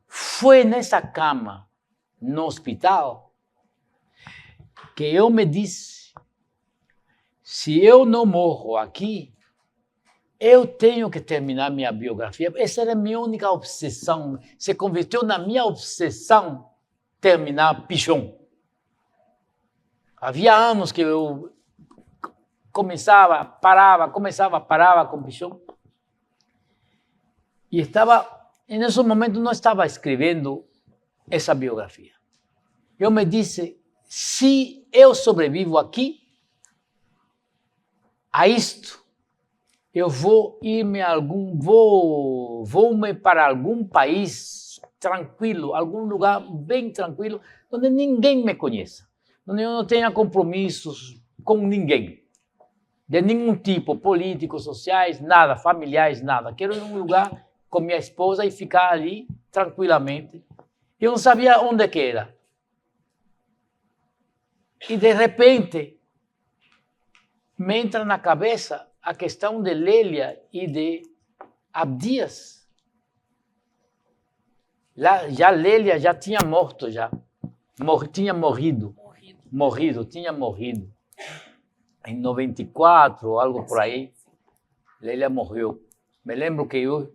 Foi nessa cama, no hospital, que eu me disse, se eu não morro aqui, eu tenho que terminar minha biografia. Essa era a minha única obsessão. Se converteu na minha obsessão terminar Pichon. Havia anos que eu começava, parava com Pichon. E nesse momento, não estava escrevendo essa biografia. Eu me disse, se eu sobrevivo aqui a isto, eu vou irme vou-me para algum país tranquilo, algum lugar bem tranquilo, onde ninguém me conheça, onde eu não tenha compromissos com ninguém, de nenhum tipo, políticos, sociais, nada, familiares, nada. Quero ir a um lugar com minha esposa e ficar ali tranquilamente. Eu não sabia onde que era. E, de repente, me entra na cabeça a questão de Lélia e de Abdias. Lélia já tinha morto, tinha morrido. Em 94, algo por aí, Lélia morreu. Me lembro que eu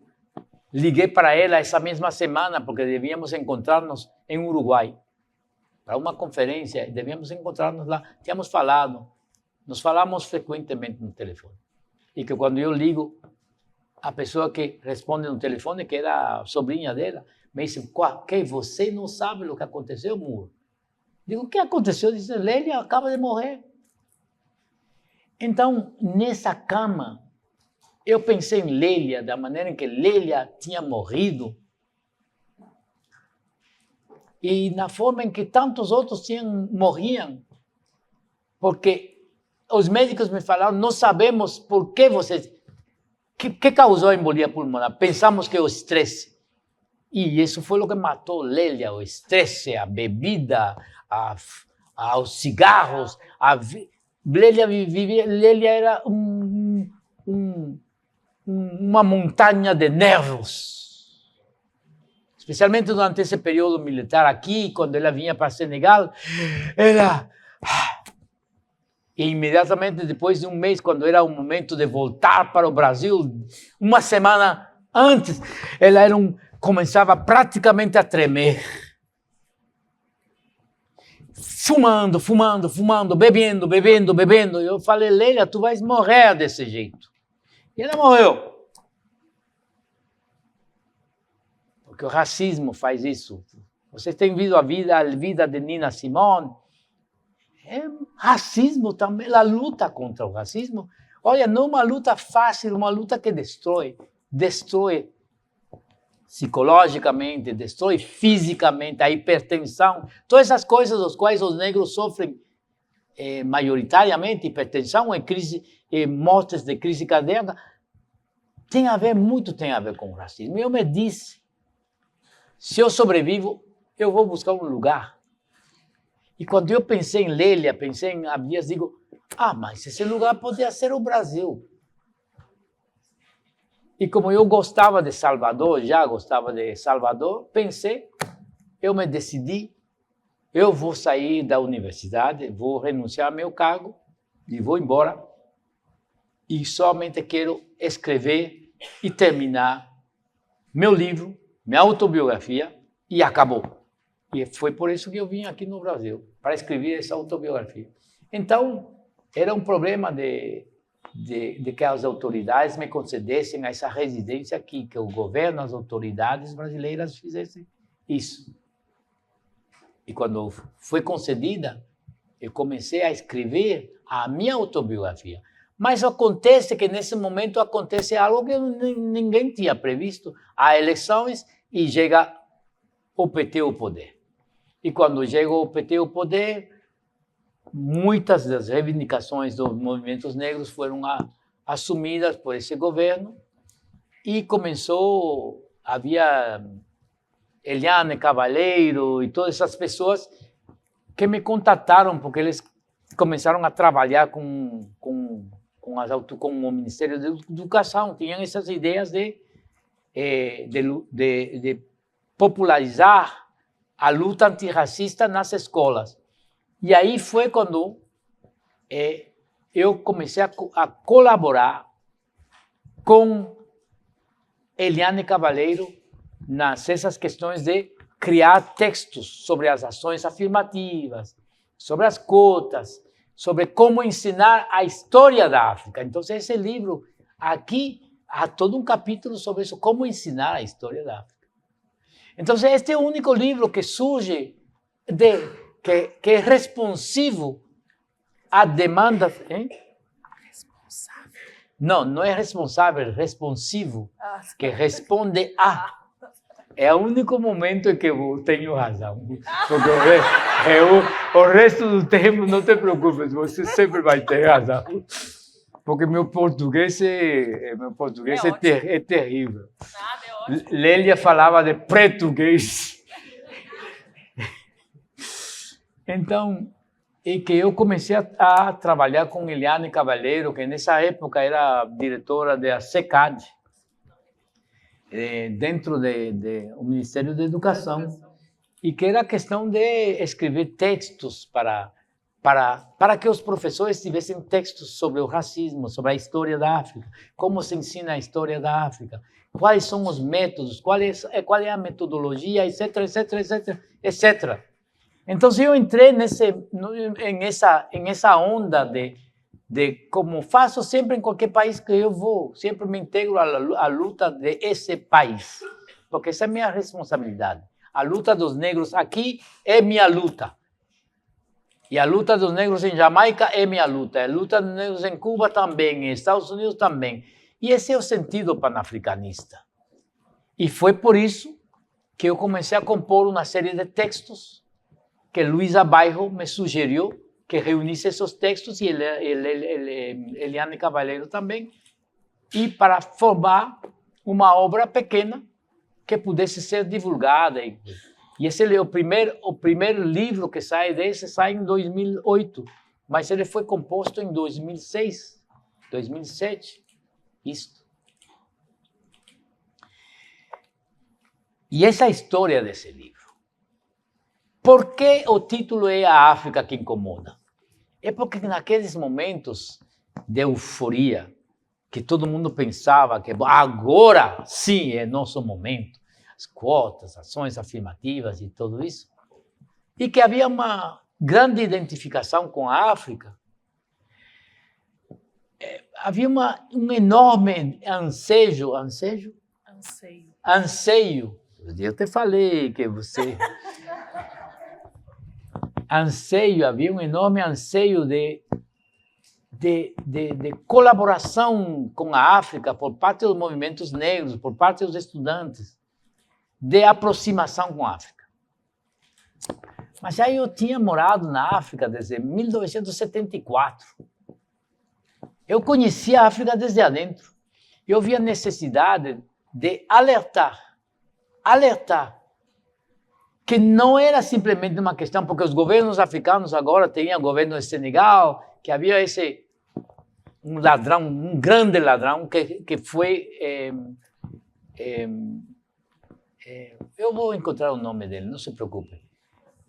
liguei para ela essa mesma semana, porque devíamos encontrar-nos em Uruguai, para uma conferência, devíamos encontrar-nos lá. Tínhamos falado, nos falamos frequentemente no telefone. E que quando eu ligo, a pessoa que responde no telefone, que era a sobrinha dela, me disse, que você não sabe o que aconteceu, Moore? Digo, o que aconteceu? Diz, Lélia acaba de morrer. Então, nessa cama, eu pensei em Lélia, da maneira em que Lélia tinha morrido, e na forma em que tantos outros morriam, porque os médicos me falaram, não sabemos por que você... que causou a embolia pulmonar? Pensamos que é o estresse. E isso foi o que matou Lélia, o estresse, a bebida, os cigarros. Lélia era uma montanha de nervos. Especialmente durante esse período militar aqui, quando ela vinha para Senegal, ela... E imediatamente depois de um mês, quando era o momento de voltar para o Brasil, uma semana antes, ela começava praticamente a tremer. Fumando, bebendo. Eu falei, Lélia, tu vais morrer desse jeito. E ela morreu. Porque o racismo faz isso. Vocês têm visto a vida de Nina Simone? É racismo também, a luta contra o racismo. Olha, não é uma luta fácil, uma luta que destrói psicologicamente, destrói fisicamente, a hipertensão, todas essas coisas das quais os negros sofrem maioritariamente, hipertensão e mortes de crise cardíaca, muito tem a ver com o racismo. Eu me disse, se eu sobrevivo, eu vou buscar um lugar. E quando eu pensei em Lélia, pensei em Abdias, digo, mas esse lugar poderia ser o Brasil. E como eu gostava de Salvador, pensei, eu me decidi, eu vou sair da universidade, vou renunciar ao meu cargo e vou embora. E somente quero escrever e terminar meu livro, minha autobiografia, e acabou. E foi por isso que eu vim aqui no Brasil, para escrever essa autobiografia. Então, era um problema de que as autoridades me concedessem essa residência aqui, que o governo, as autoridades brasileiras fizessem isso. E quando foi concedida, eu comecei a escrever a minha autobiografia. Mas acontece que nesse momento acontece algo que ninguém tinha previsto. Há eleições e chega o PT ao poder. E quando chegou o PT ao poder, muitas das reivindicações dos movimentos negros foram assumidas por esse governo e havia Eliane Cavalheiro e todas essas pessoas que me contataram porque eles começaram a trabalhar com o Ministério da Educação, tinham essas ideias de popularizar a luta antirracista nas escolas. E aí foi quando eu comecei a colaborar com Eliane Cavalheiro nessas questões de criar textos sobre as ações afirmativas, sobre as cotas, sobre como ensinar a história da África. Então, esse livro aqui há todo um capítulo sobre isso, como ensinar a história da África. Então, este é o único livro que surge, que é responsivo a demandas... Responsável. Não é responsável, é responsivo, que responde a... É o único momento em que eu tenho razão. Porque o resto do tempo, não te preocupes, você sempre vai ter razão. Porque meu português é terrível. Lélia falava de português. Então, é que eu comecei a trabalhar com Eliane Cavalheiro, que nessa época era diretora da SECAD, dentro do Ministério da Educação, e que era questão de escrever textos para que os professores tivessem textos sobre o racismo, sobre a história da África, como se ensina a história da África, quais são os métodos, qual é a metodologia, etc. Então, eu entrei nessa onda de como faço sempre em qualquer país que eu vou, sempre me integro à luta desse país, porque essa é a minha responsabilidade. A luta dos negros aqui é minha luta. E a luta dos negros em Jamaica é minha luta. A luta dos negros em Cuba também, em Estados Unidos também. E esse é o sentido panafricanista. E foi por isso que eu comecei a compor uma série de textos que Luísa Bairro me sugeriu que reunisse esses textos, e Eliane Cavalheiro também, e para formar uma obra pequena que pudesse ser divulgada. E esse é o primeiro livro que sai desse, sai em 2008, mas ele foi composto em 2006, 2007, isto. E essa é a história desse livro. Por que o título é A África que Incomoda? É porque naqueles momentos de euforia, que todo mundo pensava que agora sim é nosso momento, as cotas, ações afirmativas e tudo isso, e que havia uma grande identificação com a África, havia um enorme anseio. Eu te falei que você... havia um enorme anseio de colaboração com a África por parte dos movimentos negros, por parte dos estudantes, de aproximação com a África. Mas aí eu tinha morado na África desde 1974. Eu conhecia a África desde adentro. Eu via a necessidade de alertar, que não era simplesmente uma questão, porque os governos africanos agora tinham o governo de Senegal, que havia um ladrão, um grande ladrão, que foi... eu vou encontrar o nome dele, não se preocupe.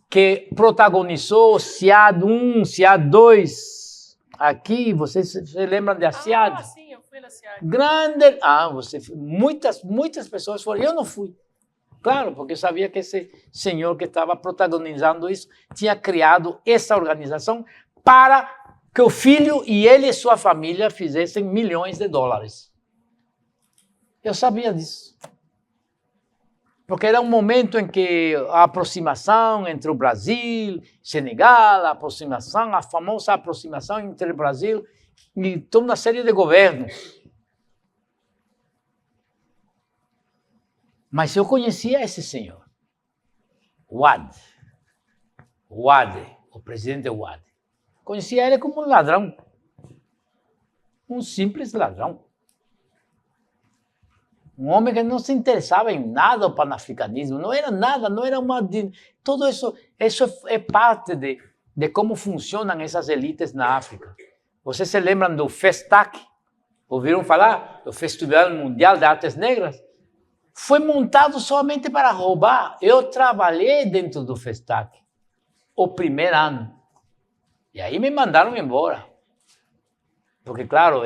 Que protagonizou SIAD 1, SIAD 2. Aqui, vocês se lembram da SIAD? Ah, sim, eu fui na SIAD. Grande... muitas pessoas foram. Eu não fui. Claro, porque eu sabia que esse senhor que estava protagonizando isso tinha criado essa organização para que o filho e ele e sua família fizessem milhões de dólares. Eu sabia disso. Porque era um momento em que a aproximação entre o Brasil, Senegal, a famosa aproximação entre o Brasil e toda uma série de governos. Mas eu conhecia esse senhor, Wade, o presidente Wade. Conhecia ele como um ladrão, um simples ladrão. Um homem que não se interessava em nada o panafricanismo, não era nada, não era uma... Tudo isso é parte de como funcionam essas elites na África. Vocês se lembram do FESTAC? Ouviram falar? Do Festival Mundial de Artes Negras? Foi montado somente para roubar. Eu trabalhei dentro do FESTAC o primeiro ano. E aí me mandaram embora. Porque, claro,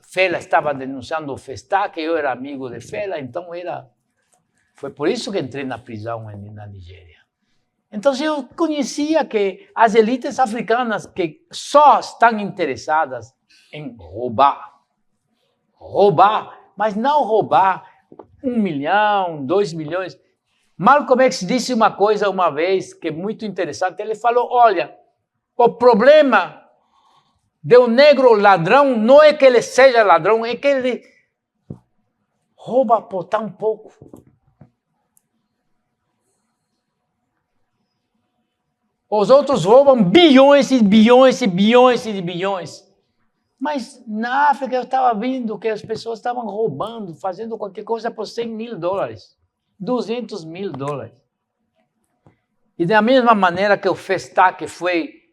Fela estava denunciando o FESTAC, eu era amigo de Fela, então foi por isso que entrei na prisão na Nigéria. Então eu conhecia que as elites africanas que só estão interessadas em roubar, mas não roubar 1 milhão, 2 milhões. Malcolm X disse uma coisa uma vez que é muito interessante. Ele falou, olha, o problema de um negro ladrão não é que ele seja ladrão, é que ele rouba por tão pouco. Os outros roubam bilhões e bilhões e bilhões e bilhões. Mas na África eu estava vendo que as pessoas estavam roubando, fazendo qualquer coisa por $100 mil, $200 mil. E da mesma maneira que o FESTAC foi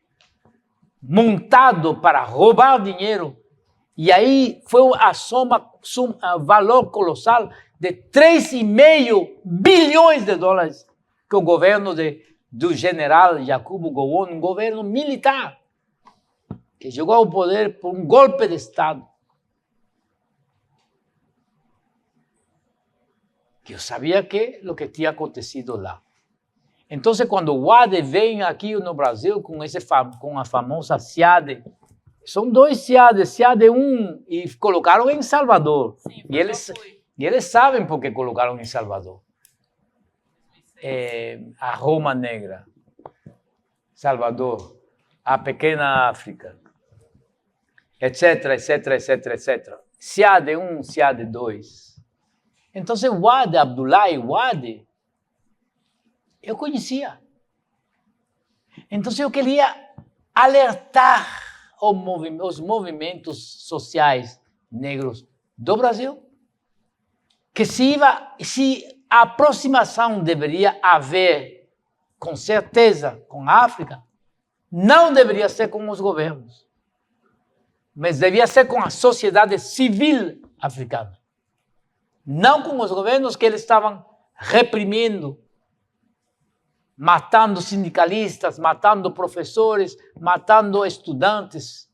montado para roubar dinheiro, e aí foi a valor colossal de $3,5 bilhões que o governo do general Yakubu Gowon, um governo militar, que chegou ao poder por um golpe de Estado. Que eu sabia o que tinha acontecido lá. Então, quando o Wade vem aqui no Brasil com a famosa SIAD, são 2 SIAD, SIAD 1, e colocaram em Salvador. Sim, e eles sabem por que colocaram em Salvador. A Roma Negra, Salvador, a Pequena África, etc, etc, etc, etc. SIAD 1, SIAD 2. Então, Wade, Abdoulaye Wade, eu conhecia. Então eu queria alertar os movimentos sociais negros do Brasil que se a aproximação deveria haver, com certeza, com a África, não deveria ser com os governos, mas devia ser com a sociedade civil africana. Não com os governos que eles estavam reprimindo, matando sindicalistas, matando professores, matando estudantes.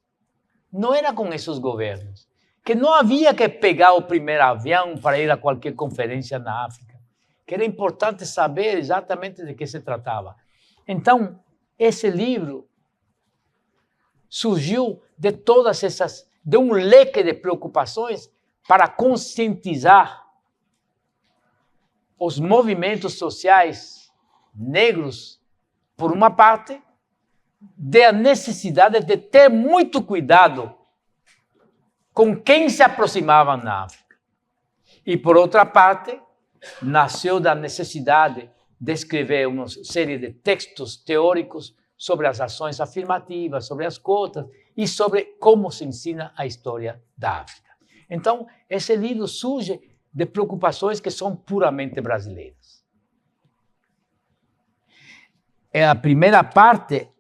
Não era com esses governos. Que não havia que pegar o primeiro avião para ir a qualquer conferência na África. Que era importante saber exatamente de que se tratava. Então, esse livro surgiu de um leque de preocupações para conscientizar os movimentos sociais negros, por uma parte, da necessidade de ter muito cuidado com quem se aproximava na África. E, por outra parte, nasceu da necessidade de escrever uma série de textos teóricos sobre as ações afirmativas, sobre as cotas e sobre como se ensina a história da África. Então, esse livro surge de preocupações que são puramente brasileiras. É a primeira parte,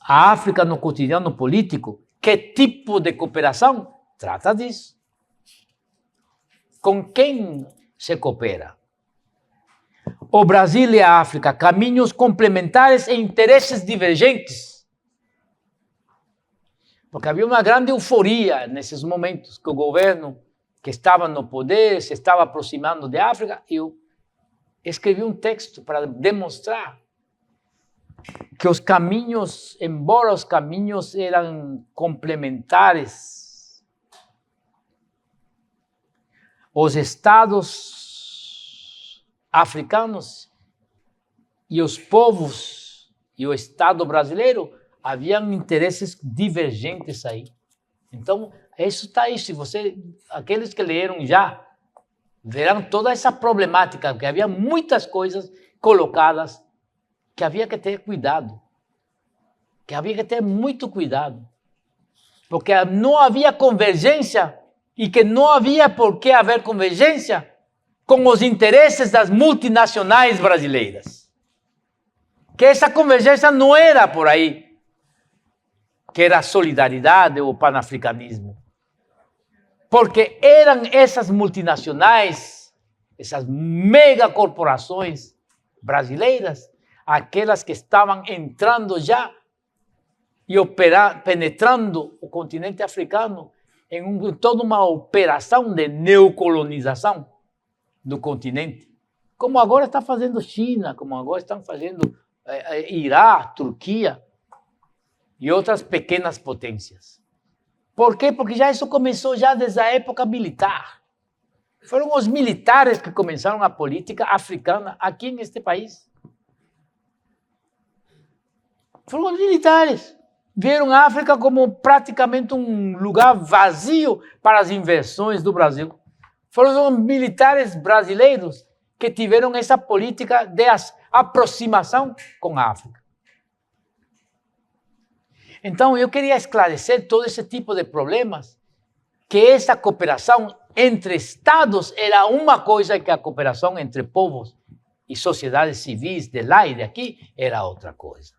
a África no cotidiano político. Que tipo de cooperação? Trata disso. Com quem se coopera? O Brasil e a África, caminhos complementares e interesses divergentes. Porque havia uma grande euforia nesses momentos que o governo que estava no poder se estava aproximando da África. Eu escrevi um texto para demonstrar que os caminhos, embora os caminhos eram complementares, os estados africanos e os povos e o Estado brasileiro haviam interesses divergentes aí. Então, isso está aí. Se aqueles que leram já verão toda essa problemática, que havia muitas coisas colocadas que havia que ter cuidado, que havia que ter muito cuidado, porque não havia convergência e que não havia por que haver convergência com os interesses das multinacionais brasileiras. Que essa convergência não era por aí, que era a solidariedade ou o panafricanismo. Porque eram essas multinacionais, essas megacorporações brasileiras, aquelas que estavam entrando já e penetrando o continente africano em toda uma operação de neocolonização do continente. Como agora está fazendo China, como agora estão fazendo Irã, Turquia e outras pequenas potências. Por quê? Porque já isso começou já desde a época militar. Foram os militares que começaram a política africana aqui neste país. Foram os militares. Viram a África como praticamente um lugar vazio para as inversões do Brasil. Foram os militares brasileiros que tiveram essa política de aproximação com a África. Então, eu queria esclarecer todo esse tipo de problemas, que essa cooperação entre Estados era uma coisa, que a cooperação entre povos e sociedades civis de lá e de aqui era outra coisa.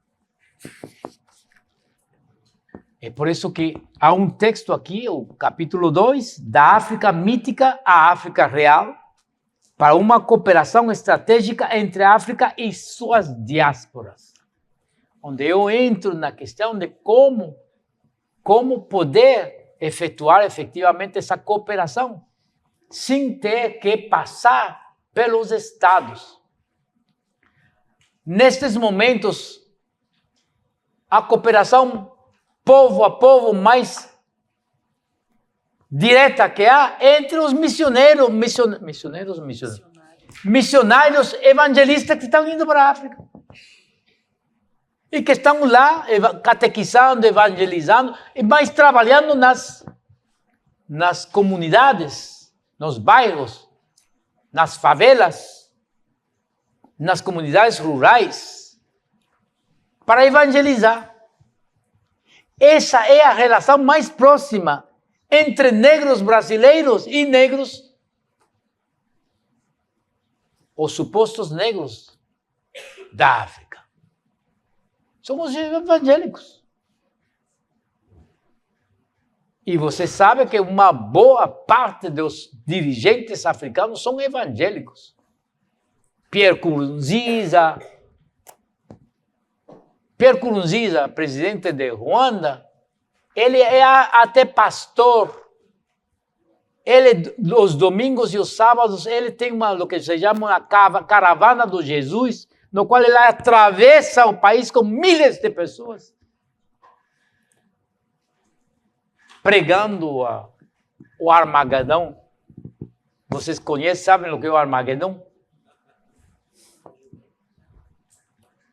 É por isso que há um texto aqui, o capítulo 2, da África mítica à África real, para uma cooperação estratégica entre a África e suas diásporas. Onde eu entro na questão de como poder efetuar efetivamente essa cooperação, sem ter que passar pelos Estados. Nestes momentos, a cooperação povo a povo mais direta que há entre os missionários evangelistas que estão indo para a África. E que estão lá catequizando, evangelizando, mas trabalhando nas comunidades, nos bairros, nas favelas, nas comunidades rurais. para evangelizar. Essa é a relação mais próxima entre negros brasileiros e negros, os supostos negros da África. São os evangélicos. E você sabe que uma boa parte dos dirigentes africanos são evangélicos. Pierre Nkurunziza, presidente de Ruanda, ele é até pastor. Ele, os domingos e os sábados, ele tem o que se chama uma caravana do Jesus, no qual ele atravessa o país com milhares de pessoas, pregando o Armagedão. Vocês conhecem, sabem o que é o Armagedão?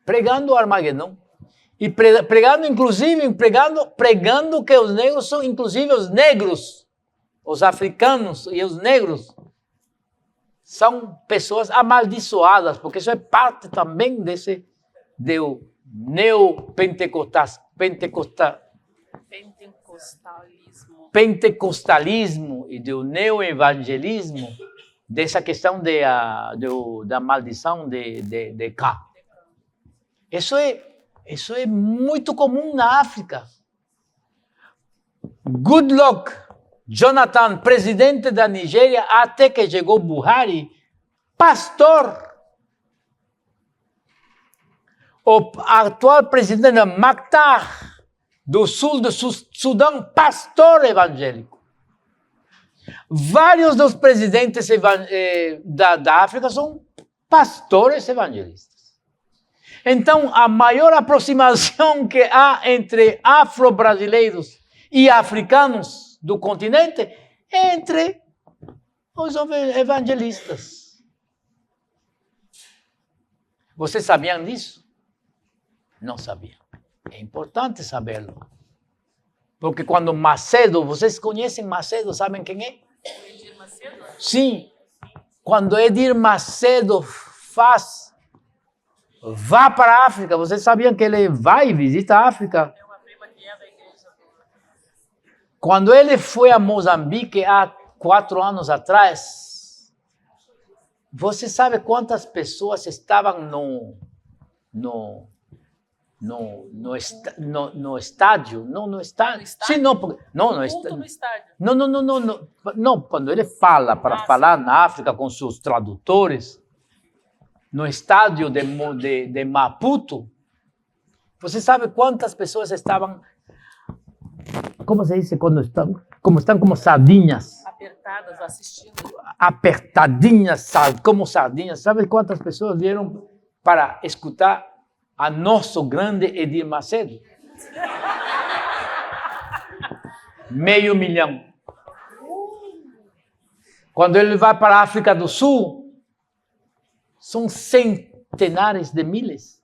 Pregando o Armagedão. E pregando, inclusive, pregando que os negros são, inclusive, os negros, os africanos e os negros, são pessoas amaldiçoadas, porque isso é parte também desse do pentecostalismo e do neoevangelismo, dessa questão da maldição de Cá. Isso é muito comum na África. Goodluck Jonathan, presidente da Nigéria, até que chegou Buhari, pastor. O atual presidente Maktar, do sul do Sudão, pastor evangélico. Vários dos presidentes da África são pastores evangelistas. Então, a maior aproximação que há entre afro-brasileiros e africanos do continente é entre os evangelistas. Vocês sabiam disso? Não sabiam. É importante saberlo. Porque quando Macedo, vocês conhecem Macedo, sabem quem é? Edir Macedo? Sim. Quando Edir Macedo vá para a África, vocês sabiam que ele vai e visita a África? É uma prima que é da igreja. Quando ele foi a Moçambique há 4 anos atrás, você sabe quantas pessoas estavam no estádio? Não, no estádio. Sim, não, no estádio. Não, quando ele fala, para falar na África com seus tradutores, no estádio de Maputo, você sabe quantas pessoas estavam, como se diz, estão como sardinhas? Apertadas, assistindo. Apertadinhas, como sardinhas. Sabe quantas pessoas vieram para escutar a nosso grande Edir Macedo? 500 mil. Quando ele vai para a África do Sul, são centenares de miles.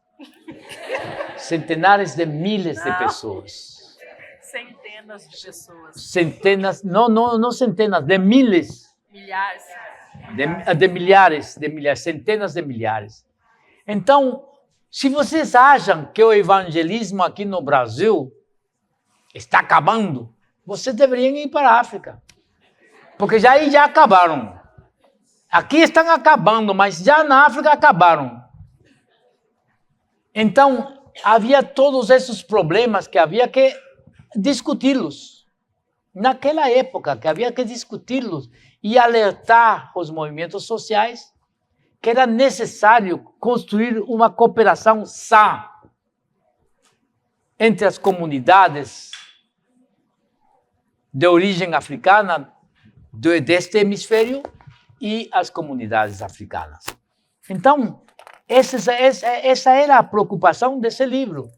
Centenares de miles de pessoas. Centenas de pessoas. Centenas, não centenas, de miles. Milhares. De milhares, centenas de milhares. Então, se vocês acham que o evangelismo aqui no Brasil está acabando, vocês deveriam ir para a África. Porque já acabaram. Aqui estão acabando, mas já na África acabaram. Então, havia todos esses problemas que havia que discuti-los. Naquela época, que havia que discuti-los e alertar os movimentos sociais que era necessário construir uma cooperação sã entre as comunidades de origem africana deste hemisfério e as comunidades africanas. Então, essa era a preocupação desse livro,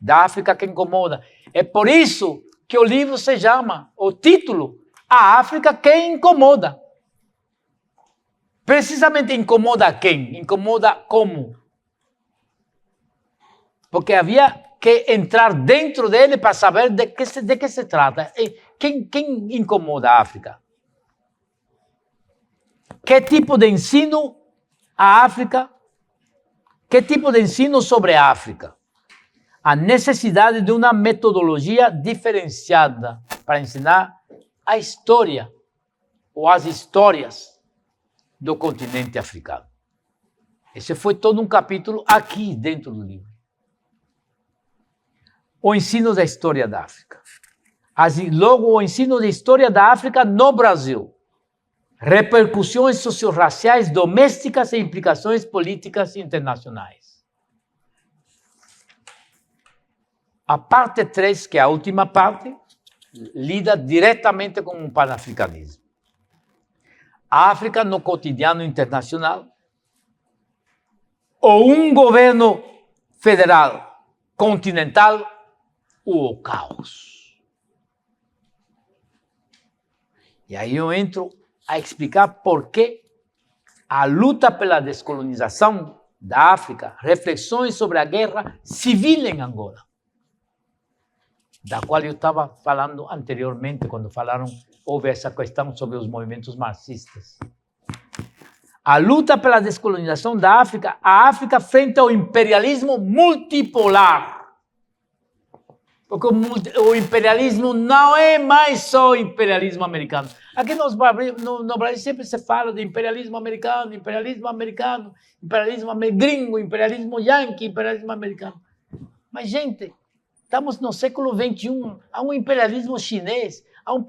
da África que incomoda. É por isso que o livro se chama, o título, A África que Incomoda. Precisamente incomoda quem? Incomoda como? Porque havia que entrar dentro dele para saber de que se trata. Quem incomoda a África? Que tipo de ensino a África? Que tipo de ensino sobre a África? a necessidade de uma metodologia diferenciada para ensinar a história ou as histórias do continente africano. Esse foi todo um capítulo aqui dentro do livro. O ensino da história da África. Logo, o ensino da história da África no Brasil. Repercussões sociorraciais domésticas e implicações políticas internacionais. A parte 3, que é a última parte, lida diretamente com o panafricanismo. A África no cotidiano internacional, ou um governo federal continental, ou o caos. E aí eu entro a explicar por que a luta pela descolonização da África, reflexões sobre a guerra civil em Angola, da qual eu estava falando anteriormente, quando houve essa questão sobre os movimentos marxistas. A luta pela descolonização da África, a África frente ao imperialismo multipolar. Porque o imperialismo não é mais só o imperialismo americano. Aqui no Brasil sempre se fala de imperialismo americano, imperialismo gringo, imperialismo yankee, imperialismo americano. Mas, gente, estamos no século XXI, há um imperialismo chinês, há um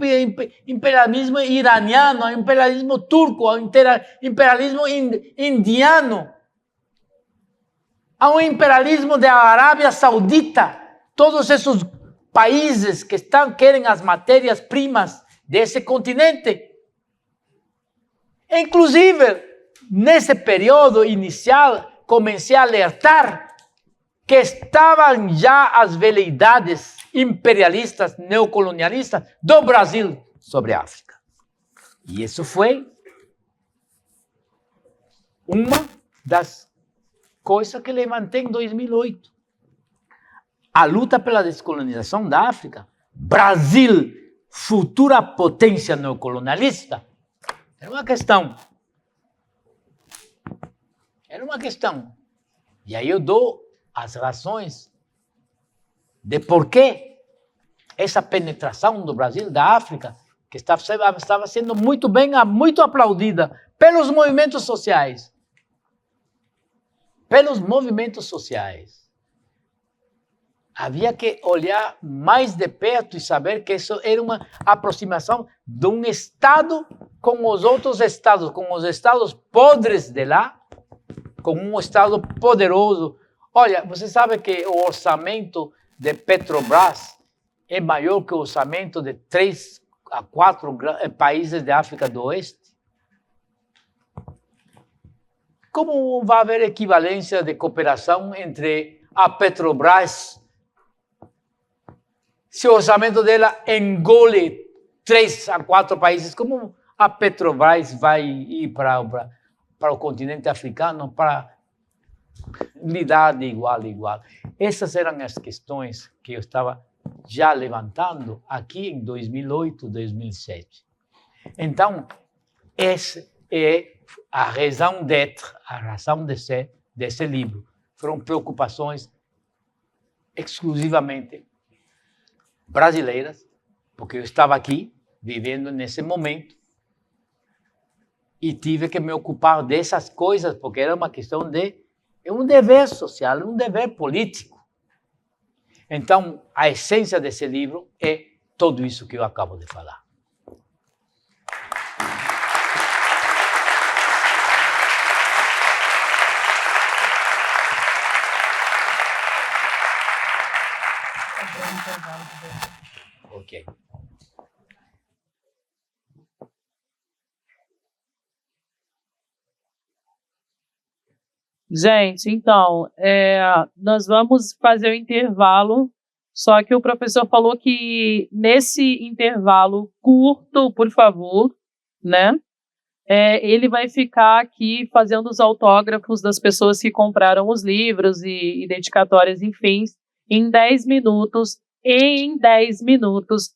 imperialismo iraniano, há um imperialismo turco, há um imperialismo indiano, há um imperialismo da Arábia Saudita. Todos esses países que querem as matérias-primas desse continente. Inclusive, nesse período inicial, comecei a alertar que estavam já as veleidades imperialistas, neocolonialistas do Brasil sobre a África. E isso foi uma das coisas que levantei em 2008. A luta pela descolonização da África, Brasil, futura potência neocolonialista, era uma questão. Era uma questão. E aí eu dou as razões de por que essa penetração do Brasil, da África, que estava sendo muito aplaudida pelos movimentos sociais. Pelos movimentos sociais. Havia que olhar mais de perto e saber que isso era uma aproximação de um Estado com os outros Estados, com os Estados podres de lá, com um Estado poderoso. Olha, você sabe que o orçamento de Petrobras é maior que o orçamento de 3 a 4 países da África do Oeste? Como vai haver equivalência de cooperação entre a Petrobras, se o orçamento dela engole 3 a 4 países? Como a Petrobras vai ir para o continente africano para lidar de igual a igual? Essas eram as questões que eu estava já levantando aqui em 2008, 2007. Então, essa é a razão d'être, a razão de ser desse livro. Foram preocupações exclusivamente brasileiras, porque eu estava aqui, vivendo nesse momento, e tive que me ocupar dessas coisas, porque era uma questão é um dever social, é um dever político. Então, a essência desse livro é tudo isso que eu acabo de falar. Ok. Gente, então, nós vamos fazer o intervalo, só que o professor falou que nesse intervalo curto, por favor, né, ele vai ficar aqui fazendo os autógrafos das pessoas que compraram os livros e dedicatórias, enfim, em 10 minutos. Em 10 minutos,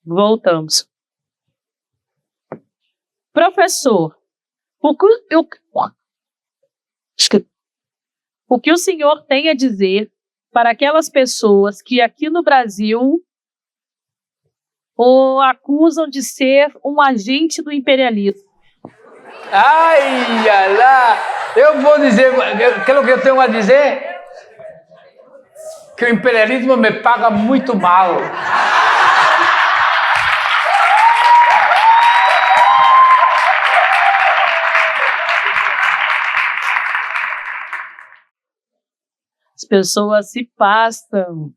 voltamos. Professor, o que o senhor tem a dizer para aquelas pessoas que aqui no Brasil o acusam de ser um agente do imperialismo. Ai, lá, eu vou dizer, aquilo que eu tenho a dizer, que o imperialismo me paga muito mal. As pessoas se passam,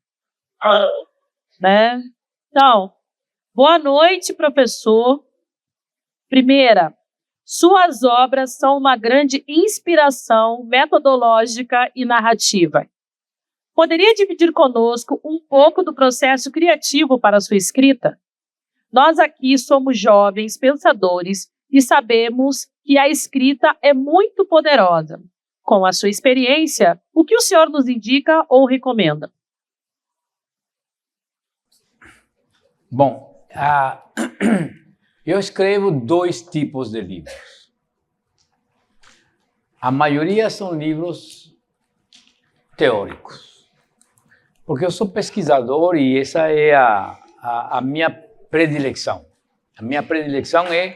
né? Então, boa noite, professor. Primeira, suas obras são uma grande inspiração metodológica e narrativa. Poderia dividir conosco um pouco do processo criativo para a sua escrita? Nós aqui somos jovens pensadores e sabemos que a escrita é muito poderosa. Com a sua experiência, o que o senhor nos indica ou recomenda? Bom, eu escrevo 2 tipos de livros. A maioria são livros teóricos, porque eu sou pesquisador e essa é a minha predileção. A minha predileção é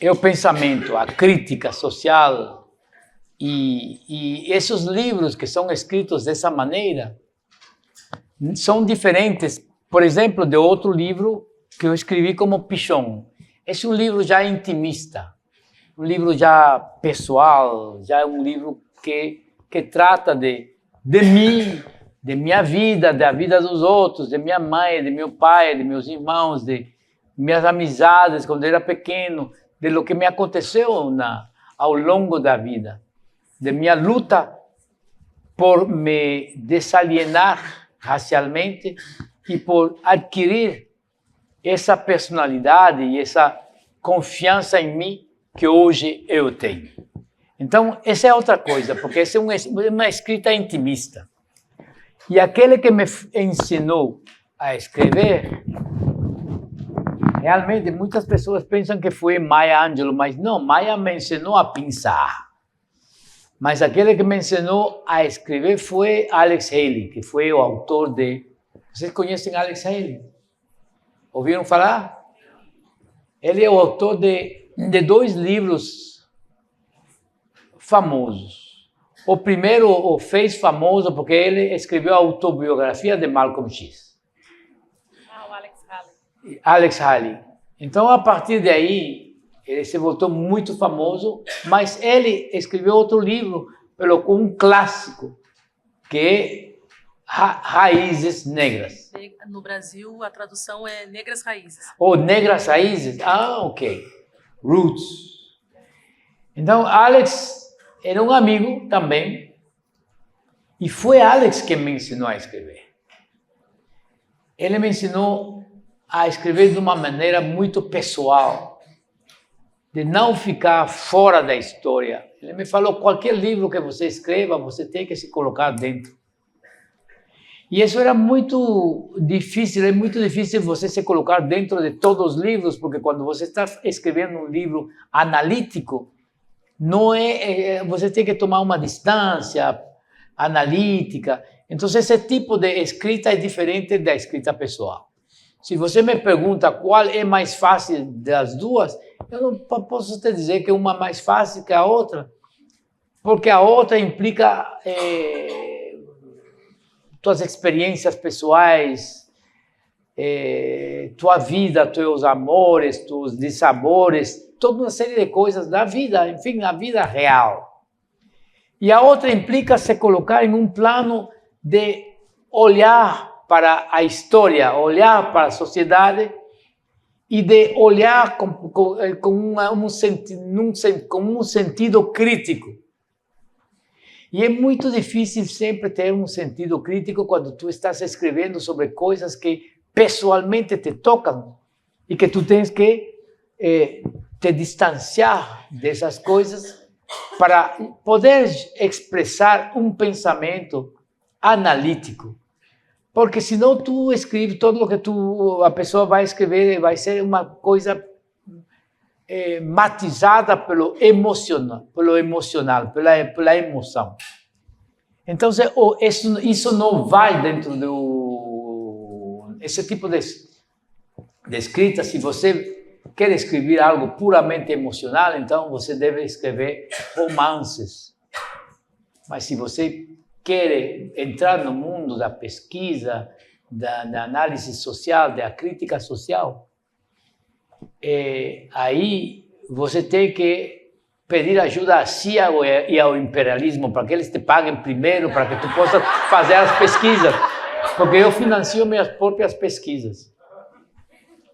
o pensamento, a crítica social. E esses livros que são escritos dessa maneira são diferentes, por exemplo, de outro livro que eu escrevi como Pichon. Esse é um livro já intimista, um livro já pessoal, já é um livro que trata de mim, de minha vida, da vida dos outros, de minha mãe, de meu pai, de meus irmãos, de minhas amizades quando eu era pequeno, de lo que me aconteceu ao longo da vida, de minha luta por me desalienar racialmente e por adquirir essa personalidade e essa confiança em mim que hoje eu tenho. Então, essa é outra coisa, porque essa é uma escrita intimista. E aquele que me ensinou a escrever, realmente muitas pessoas pensam que foi Maya Angelou, mas não, Maya me ensinou a pensar. Mas aquele que me ensinou a escrever foi Alex Haley, que foi o autor de... Vocês conhecem Alex Haley? Ouviram falar? Ele é o autor de 2 livros famosos. O primeiro o fez famoso porque ele escreveu a autobiografia de Malcolm X. O Alex Haley. Alex Haley. Então, a partir daí, ele se voltou muito famoso, mas ele escreveu outro livro, um clássico, que é Raízes Negras. No Brasil, a tradução é Negras Raízes. Ou Negras Raízes? Ah, ok. Roots. Então, Alex era um amigo também, e foi Alex que me ensinou a escrever. Ele me ensinou a escrever de uma maneira muito pessoal, de não ficar fora da história. Ele me falou, qualquer livro que você escreva, você tem que se colocar dentro. E isso era muito difícil, é muito difícil você se colocar dentro de todos os livros, porque quando você está escrevendo um livro analítico, você tem que tomar uma distância analítica. Então, esse tipo de escrita é diferente da escrita pessoal. Se você me pergunta qual é mais fácil das duas, eu não posso te dizer que uma é mais fácil que a outra, porque a outra implica tuas experiências pessoais, tua vida, teus amores, teus dissabores, toda uma série de coisas da vida, enfim, a vida real. E a outra implica se colocar em um plano de olhar para a história, olhar para a sociedade e de olhar com um sentido crítico. E é muito difícil sempre ter um sentido crítico quando tu estás escrevendo sobre coisas que pessoalmente te tocam e que tu tens que te distanciar dessas coisas para poder expressar um pensamento analítico. Porque senão tu escreve tudo o que a pessoa vai escrever, vai ser uma coisa matizada pela emoção. Então, isso não vai dentro do... Esse tipo de escrita, se você quer escrever algo puramente emocional, então você deve escrever romances. Mas se você quer entrar no mundo da pesquisa, da análise social, da crítica social, aí você tem que pedir ajuda à CIA e ao imperialismo para que eles te paguem primeiro, para que tu possa fazer as pesquisas. Porque eu financio minhas próprias pesquisas.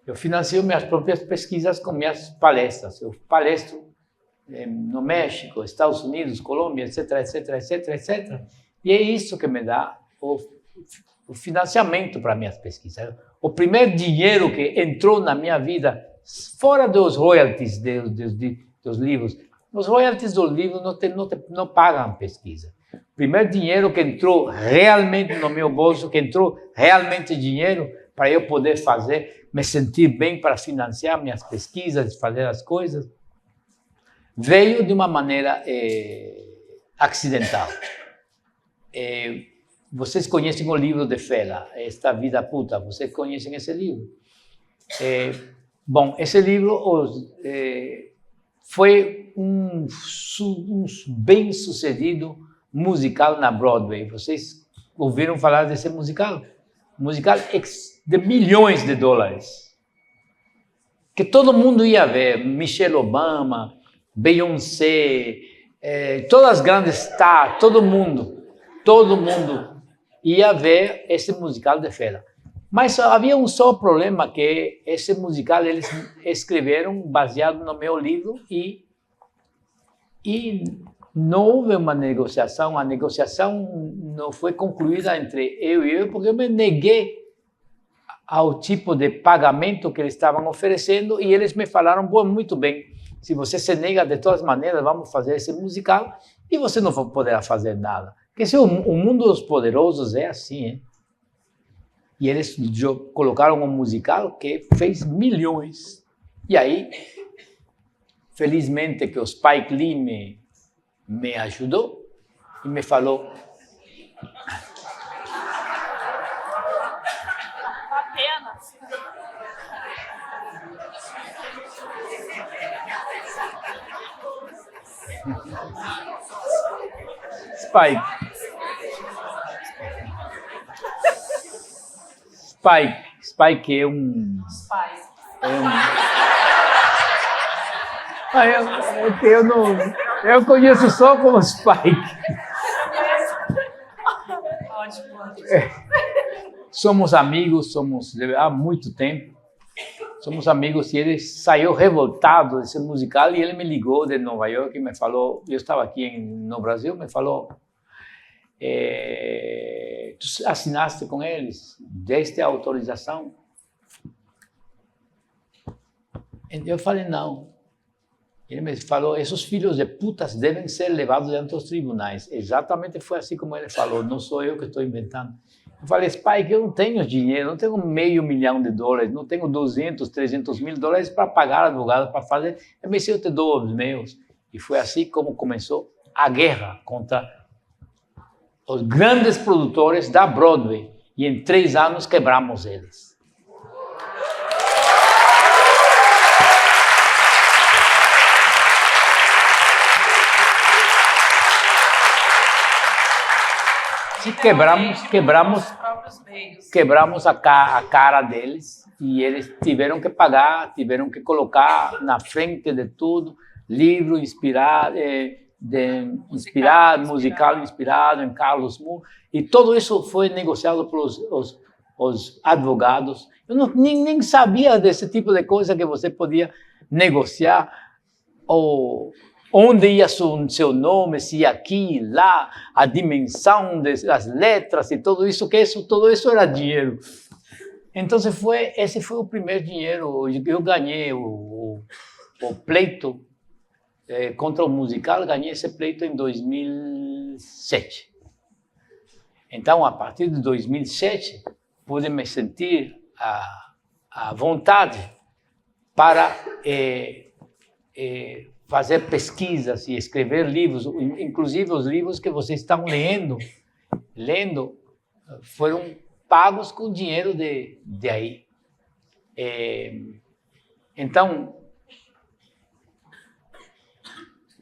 Eu financio minhas próprias pesquisas com minhas palestras. Eu palestro no México, Estados Unidos, Colômbia, etc, etc, etc, etc. E é isso que me dá o financiamento para minhas pesquisas. O primeiro dinheiro que entrou na minha vida, fora dos royalties dos livros, os royalties dos livros não pagam pesquisa. O primeiro dinheiro que entrou realmente no meu bolso, que entrou realmente dinheiro para eu poder fazer, me sentir bem para financiar minhas pesquisas, fazer as coisas, veio de uma maneira acidental. Vocês conhecem o livro de Fela, Esta Vida Puta, vocês conhecem esse livro? Bom, esse livro foi um bem-sucedido musical na Broadway. Vocês ouviram falar desse musical? Musical de milhões de dólares. Que todo mundo ia ver. Michelle Obama, Beyoncé, todas as grandes stars, todo mundo ia ver esse musical de Fela. Mas havia um só problema, que esse musical eles escreveram baseado no meu livro e não houve uma negociação. A negociação não foi concluída entre eu e porque eu me neguei ao tipo de pagamento que eles estavam oferecendo e eles me falaram, bom, muito bem, se você se nega de todas maneiras, vamos fazer esse musical e você não poderá fazer nada. Porque se o mundo dos poderosos é assim, hein? E eles colocaram um musical que fez milhões. E aí, felizmente que o Spike Lee me ajudou e me falou... Apenas. Spike é um... Eu conheço só como Spike. Somos amigos, há muito tempo. Somos amigos e ele saiu revoltado desse musical e ele me ligou de Nova York e me falou, eu estava aqui no Brasil, me falou, tu assinaste com eles, deste a autorização? Eu falei, não. Ele me falou, esses filhos de putas devem ser levados diante dos tribunais. Exatamente foi assim como ele falou, não sou eu que estou inventando. Eu falei, Spike, eu não tenho dinheiro, não tenho $500 mil, não tenho 200, 300 mil dólares para pagar advogado para fazer. Eu disse, eu te dou os meus. E foi assim como começou a guerra contra os grandes produtores da Broadway. E em 3 anos quebramos eles. Se quebramos a cara deles e eles tiveram que pagar, tiveram que colocar na frente de tudo livro musical inspirado em Carlos Moore, e todo isso foi negociado pelos os advogados. Eu nem sabia desse tipo de coisa que você podia negociar, ou onde ia seu nome, se aqui, lá, a dimensão das letras e tudo isso, todo isso era dinheiro. Então, esse foi o primeiro dinheiro. Eu ganhei o pleito contra o musical, ganhei esse pleito em 2007. Então, a partir de 2007, pude me sentir à vontade para fazer pesquisas e escrever livros, inclusive os livros que vocês estão lendo lendo foram pagos com dinheiro de aí. Então,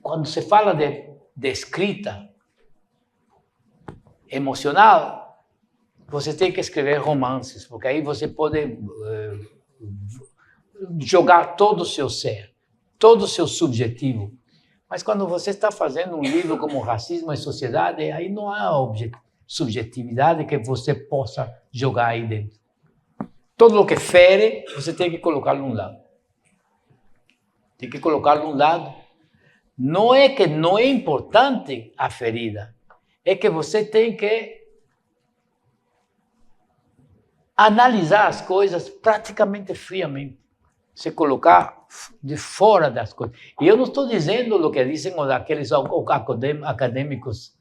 quando se fala de escrita emocional, você tem que escrever romances, porque aí você pode jogar todo o seu ser, todo o seu subjetivo. Mas quando você está fazendo um livro como Racismo e Sociedade, aí não há subjetividade que você possa jogar aí dentro. Tudo o que fere, você tem que colocar num lado. Tem que colocar num lado. Não é que não é importante a ferida, é que você tem que analisar as coisas praticamente friamente. Se colocar de fora das coisas. E eu não estou dizendo o que dizem aqueles acadêmicos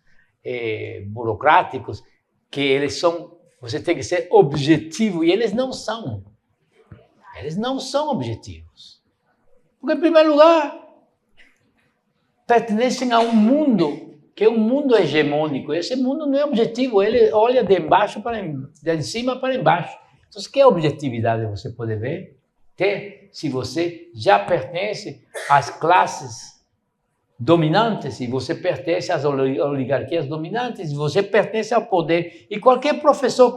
burocráticos, que eles são, você tem que ser objetivo, e eles não são. Eles não são objetivos. Porque, em primeiro lugar, pertencem a um mundo que é um mundo hegemônico. Esse mundo não é objetivo, ele olha de cima para embaixo. Então, que objetividade você pode ter se você já pertence às classes dominantes, se você pertence às oligarquias dominantes, se você pertence ao poder. E qualquer professor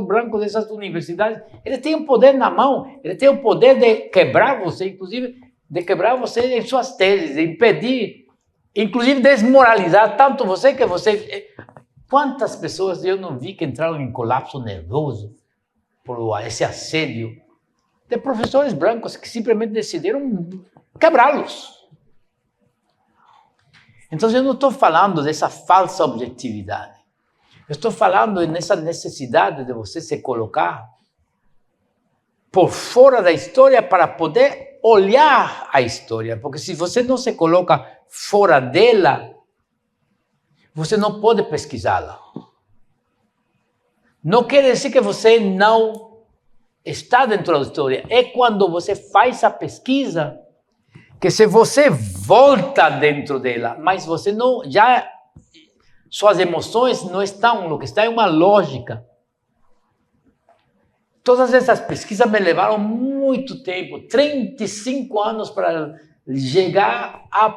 branco dessas universidades, ele tem o poder na mão, ele tem o poder de quebrar você, inclusive de quebrar você em suas teses, de impedir, inclusive desmoralizar tanto você que você... Quantas pessoas eu não vi que entraram em colapso nervoso por esse assédio de professores brancos que simplesmente decidiram quebrá-los. Então, eu não estou falando dessa falsa objetividade. Eu estou falando nessa necessidade de você se colocar por fora da história para poder olhar a história. Porque se você não se coloca fora dela, você não pode pesquisá-la. Não quer dizer que você não está dentro da história. É quando você faz a pesquisa que se você volta dentro dela, mas você não, já suas emoções não estão, o que está é uma lógica. Todas essas pesquisas me levaram muito tempo, 35 anos para chegar a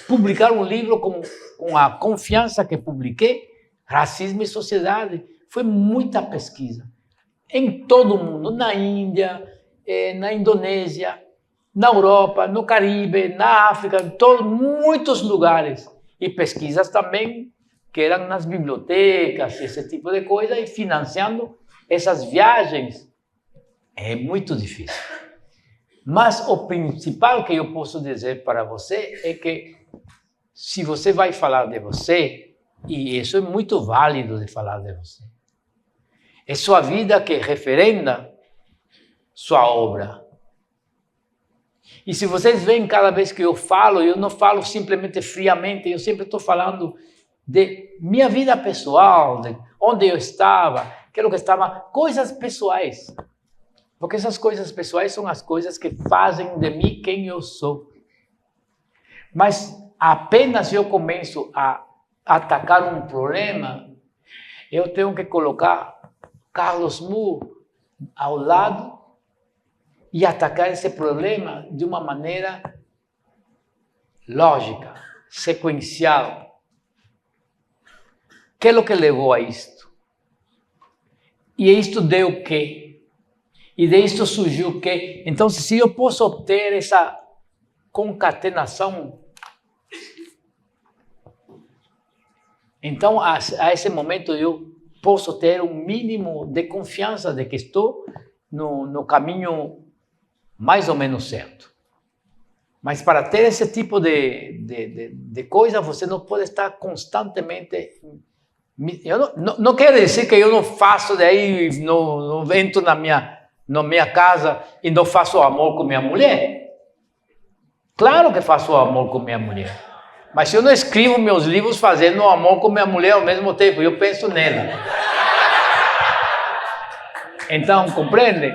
publicar um livro com a confiança que publiquei, Racismo e Sociedade. Foi muita pesquisa. Em todo o mundo, na Índia, na Indonésia, na Europa, no Caribe, na África, em muitos lugares. E pesquisas também que eram nas bibliotecas, esse tipo de coisa, e financiando essas viagens. É muito difícil. Mas o principal que eu posso dizer para você é que se você vai falar de você, e isso é muito válido de falar de você, é sua vida que referenda sua obra. E se vocês veem cada vez que eu não falo simplesmente friamente, eu sempre estou falando de minha vida pessoal, de onde eu estava, aquilo que estava, coisas pessoais. Porque essas coisas pessoais são as coisas que fazem de mim quem eu sou. Mas apenas eu começo a atacar um problema, eu tenho que colocar Carlos Moore ao lado e atacar esse problema de uma maneira lógica, sequencial. Que é o que levou a isto? E isto deu o quê? E disto surgiu o quê? Então, se eu posso obter essa concatenação, então a esse momento eu posso ter um mínimo de confiança de que estou no caminho mais ou menos certo. Mas para ter esse tipo de coisa, você não pode estar constantemente... Eu não quero dizer que eu não faço, daí não entro na minha casa e não faço amor com minha mulher. Claro que faço amor com minha mulher. Mas eu não escrevo meus livros fazendo amor com minha mulher ao mesmo tempo, eu penso nela. Então, compreende?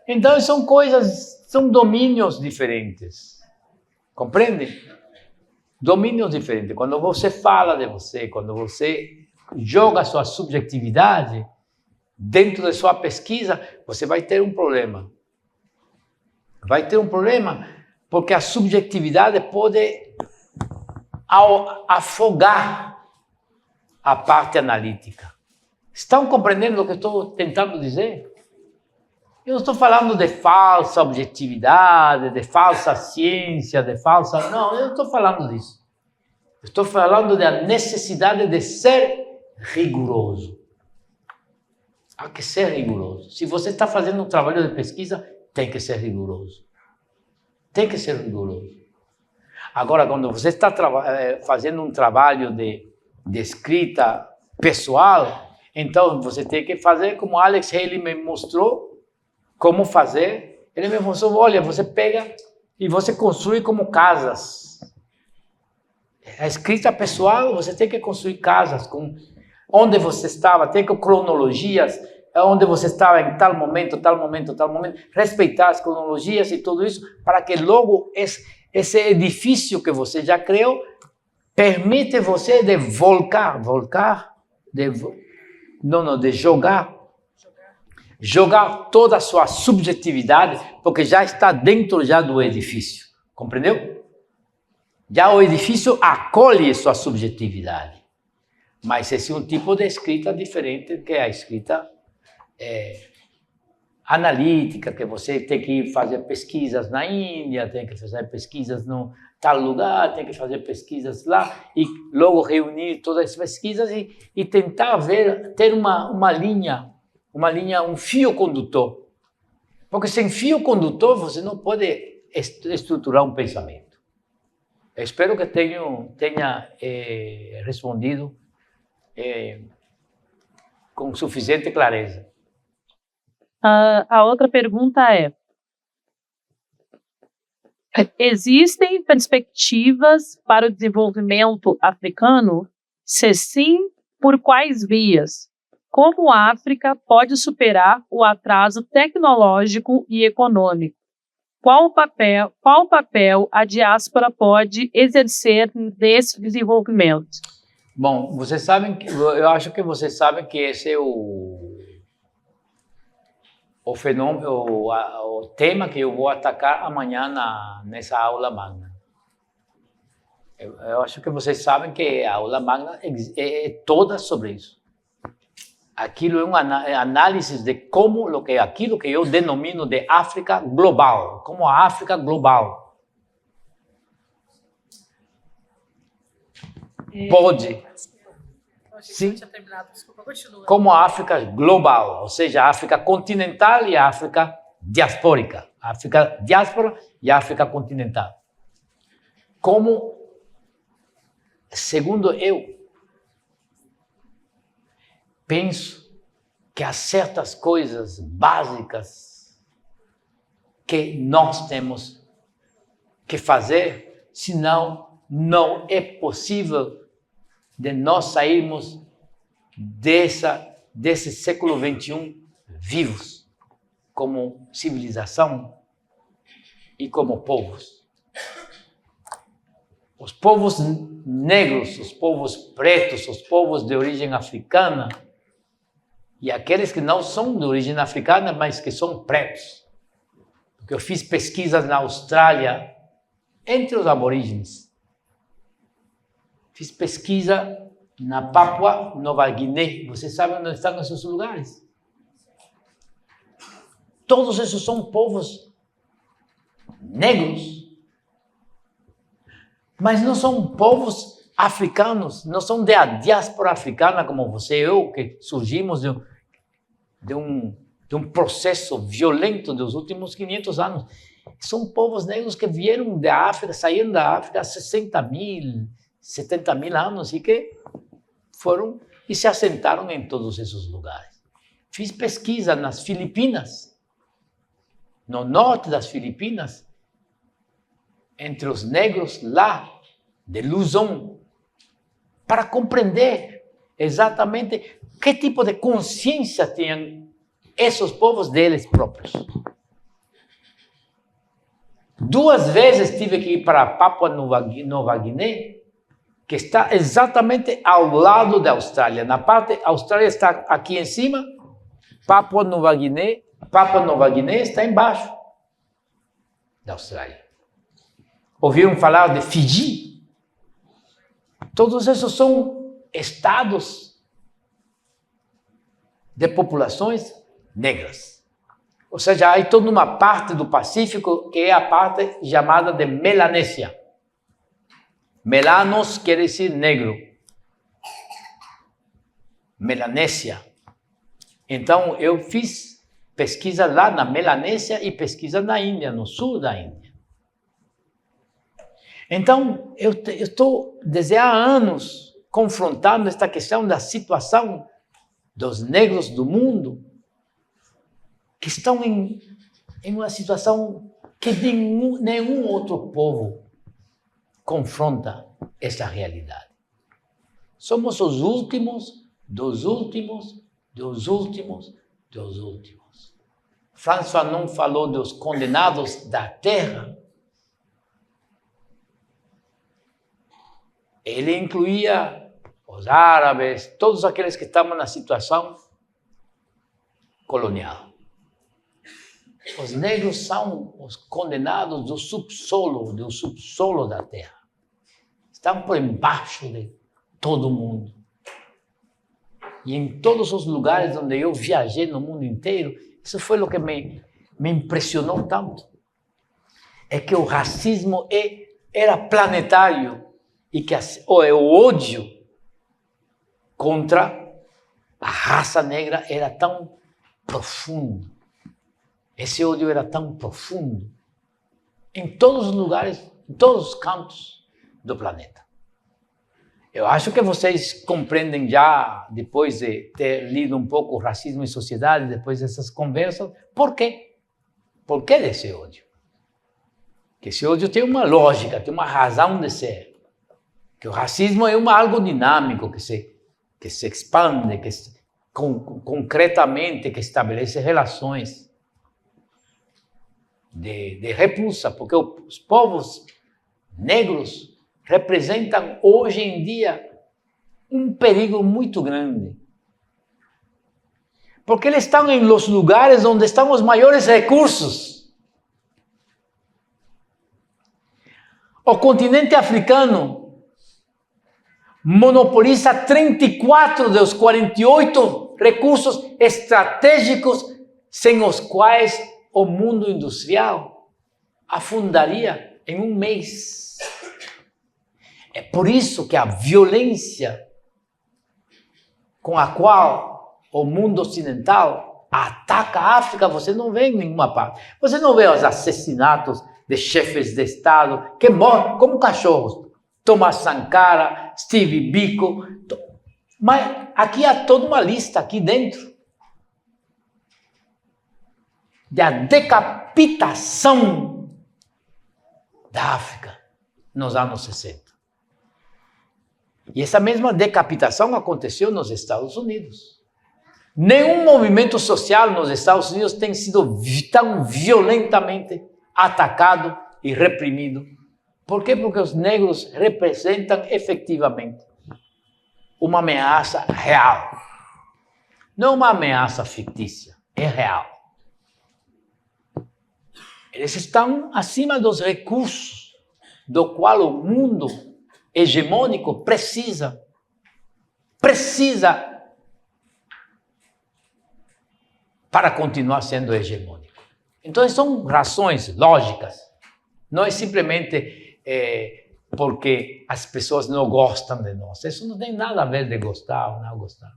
Então, são coisas... São domínios diferentes. Compreende? Domínios diferentes. Quando você fala de você, quando você joga a sua subjetividade dentro da sua pesquisa, você vai ter um problema. Vai ter um problema porque a subjetividade pode afogar a parte analítica. Estão compreendendo o que eu estou tentando dizer? Eu não estou falando de falsa objetividade, de falsa ciência, de falsa... Não, eu não estou falando disso. Eu estou falando da necessidade de ser rigoroso. Há que ser rigoroso. Se você está fazendo um trabalho de pesquisa, tem que ser rigoroso. Tem que ser rigoroso. Agora, quando você está fazendo um trabalho de escrita pessoal, então você tem que fazer como Alex Haley me mostrou como fazer. Ele me mostrou, olha, você pega e você construi como casas. A escrita pessoal, você tem que construir casas com onde você estava, tem que cronologias, onde você estava em tal momento, respeitar as cronologias e tudo isso, para que logo esse edifício que você já criou permite você de jogar toda a sua subjetividade, porque já está dentro já do edifício, compreendeu? Já o edifício acolhe sua subjetividade, mas esse é um tipo de escrita diferente que a escrita analítica, que você tem que fazer pesquisas na Índia, tem que fazer pesquisas no tal lugar, tem que fazer pesquisas lá, e logo reunir todas as pesquisas e tentar ter uma linha, um fio condutor. Porque sem fio condutor você não pode estruturar um pensamento. Eu espero que tenha respondido com suficiente clareza. A outra pergunta é: existem perspectivas para o desenvolvimento africano? Se sim, por quais vias? Como a África pode superar o atraso tecnológico e econômico? Qual papel a diáspora pode exercer nesse desenvolvimento? Bom, vocês sabem eu acho que vocês sabem que esse é o fenômeno, o tema que eu vou atacar amanhã nessa aula magna. Eu acho que vocês sabem que a aula magna é toda sobre isso. Aquilo é uma análise de como aquilo que eu denomino de África global, como a África global pode, sim, como a África global, ou seja, a África continental e a África diaspórica, a África diáspora e a África continental. Como, segundo eu penso que há certas coisas básicas que nós temos que fazer, senão não é possível de nós sairmos desse século XXI vivos, como civilização e como povos. Os povos negros, os povos pretos, os povos de origem africana, e aqueles que não são de origem africana, mas que são pretos. Porque eu fiz pesquisas na Austrália entre os aborígenes. Fiz pesquisa na Papua Nova Guiné. Vocês sabem onde estão esses lugares? Todos esses são povos negros. Mas não são povos africanos, não são da diáspora africana como você e eu, que surgimos de um processo violento dos últimos 500 anos. São povos negros que vieram da África, saíram da África há 60.000, 70.000 anos e que foram e se assentaram em todos esses lugares. Fiz pesquisa nas Filipinas, no norte das Filipinas, entre os negros lá de Luzon, para compreender exatamente que tipo de consciência tinham esses povos deles próprios. 2 vezes tive que ir para Papua Nova Guiné que está exatamente ao lado da Austrália. Na parte, a Austrália está aqui em cima, Papua Nova Guiné está embaixo da Austrália. Ouviram falar de Fiji? Todos esses são estados de populações negras. Ou seja, há toda uma parte do Pacífico que é a parte chamada de Melanésia. Melanos quer dizer negro. Melanésia. Então, eu fiz pesquisa lá na Melanésia e pesquisa na Índia, no sul da Índia. Então, eu estou desde há anos confrontando esta questão da situação dos negros do mundo que estão em uma situação que nenhum outro povo confronta essa realidade. Somos os últimos dos últimos, dos últimos, dos últimos. Franz Fanon falou dos condenados da terra. Ele incluía os árabes, todos aqueles que estavam na situação colonial. Os negros são os condenados do subsolo da terra. Estão por embaixo de todo mundo. E em todos os lugares onde eu viajei no mundo inteiro, isso foi o que me impressionou tanto. É que o racismo era planetário e que o ódio contra a raça negra era tão profundo. Esse ódio era tão profundo em todos os lugares, em todos os cantos do planeta. Eu acho que vocês compreendem já, depois de ter lido um pouco o Racismo e Sociedade, depois dessas conversas, por quê? Por que desse ódio? Que esse ódio tem uma lógica, tem uma razão de ser. Que o racismo é algo dinâmico, que se expande, concretamente, que estabelece relações de repulsa, porque os povos negros representam hoje em dia um perigo muito grande. Porque eles estão em los lugares onde estão os maiores recursos. O continente africano monopoliza 34 dos 48 recursos estratégicos sem os quais o mundo industrial afundaria em um mês. É por isso que a violência com a qual o mundo ocidental ataca a África, você não vê em nenhuma parte. Você não vê os assassinatos de chefes de Estado que morrem como cachorros. Thomas Sankara, Steve Biko. Mas aqui há toda uma lista aqui dentro da decapitação da África nos anos 60. E essa mesma decapitação aconteceu nos Estados Unidos. Nenhum movimento social nos Estados Unidos tem sido tão violentamente atacado e reprimido. Por quê? Porque os negros representam efetivamente uma ameaça real. Não uma ameaça fictícia, é real. Eles estão acima dos recursos do qual o mundo hegemônico precisa para continuar sendo hegemônico. Então, são razões lógicas. Não é simplesmente porque as pessoas não gostam de nós. Isso não tem nada a ver de gostar ou não gostar.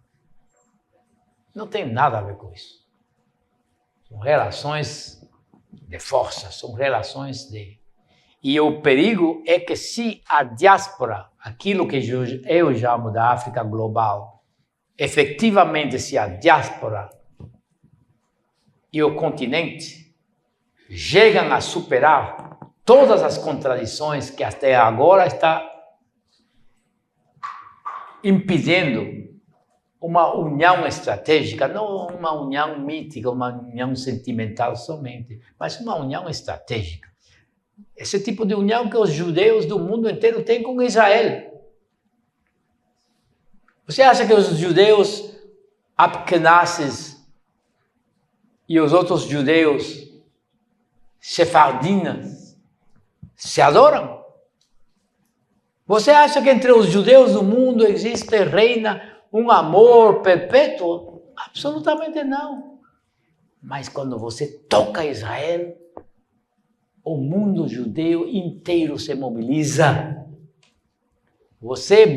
Não tem nada a ver com isso. São relações de força, são relações de... E o perigo é que se a diáspora, aquilo que eu chamo da África global, efetivamente se a diáspora e o continente chegam a superar todas as contradições que até agora está impedindo uma união estratégica, não uma união mítica, uma união sentimental somente, mas uma união estratégica. Esse tipo de união que os judeus do mundo inteiro têm com Israel. Você acha que os judeus ashkenazes e os outros judeus sefardinas se adoram? Você acha que entre os judeus do mundo reina um amor perpétuo? Absolutamente não. Mas quando você toca Israel, o mundo judeu inteiro se mobiliza. Você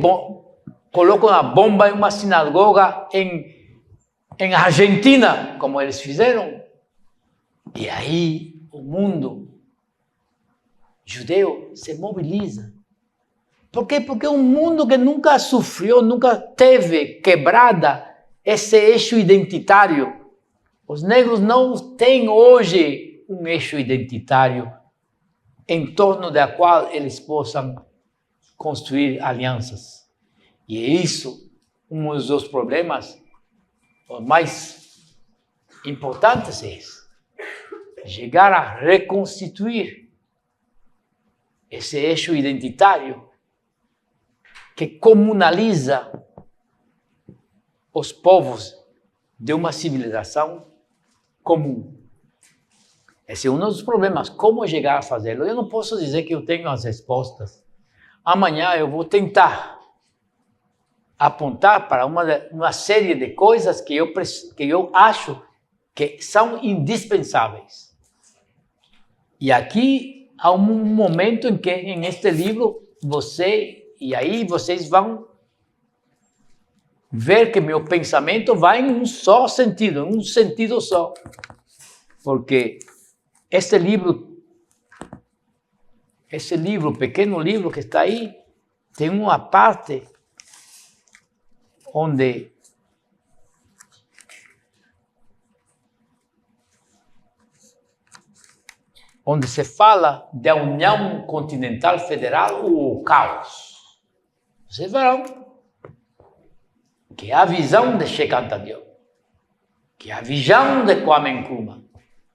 coloca uma bomba em uma sinagoga em Argentina, como eles fizeram, e aí o mundo judeu se mobiliza. Por quê? Porque é um mundo que nunca sofreu, nunca teve quebrada esse eixo identitário. Os negros não têm hoje um eixo identitário em torno da qual eles possam construir alianças. E é isso um dos problemas mais importantes, é esse. Chegar a reconstituir esse eixo identitário que comunaliza os povos de uma civilização comum. Esse é um dos problemas. Como chegar a fazê-lo? Eu não posso dizer que eu tenho as respostas. Amanhã eu vou tentar apontar para uma série de coisas que eu acho que são indispensáveis. E aqui há um momento em que, neste livro, vocês vão ver que meu pensamento vai em um só sentido, em um sentido só. Porque esse livro, pequeno livro que está aí, tem uma parte onde se fala da União Continental Federal ou o caos. Vocês verão que é a visão de Cheikh Anta Diop, que é a visão de Kwame Nkrumah,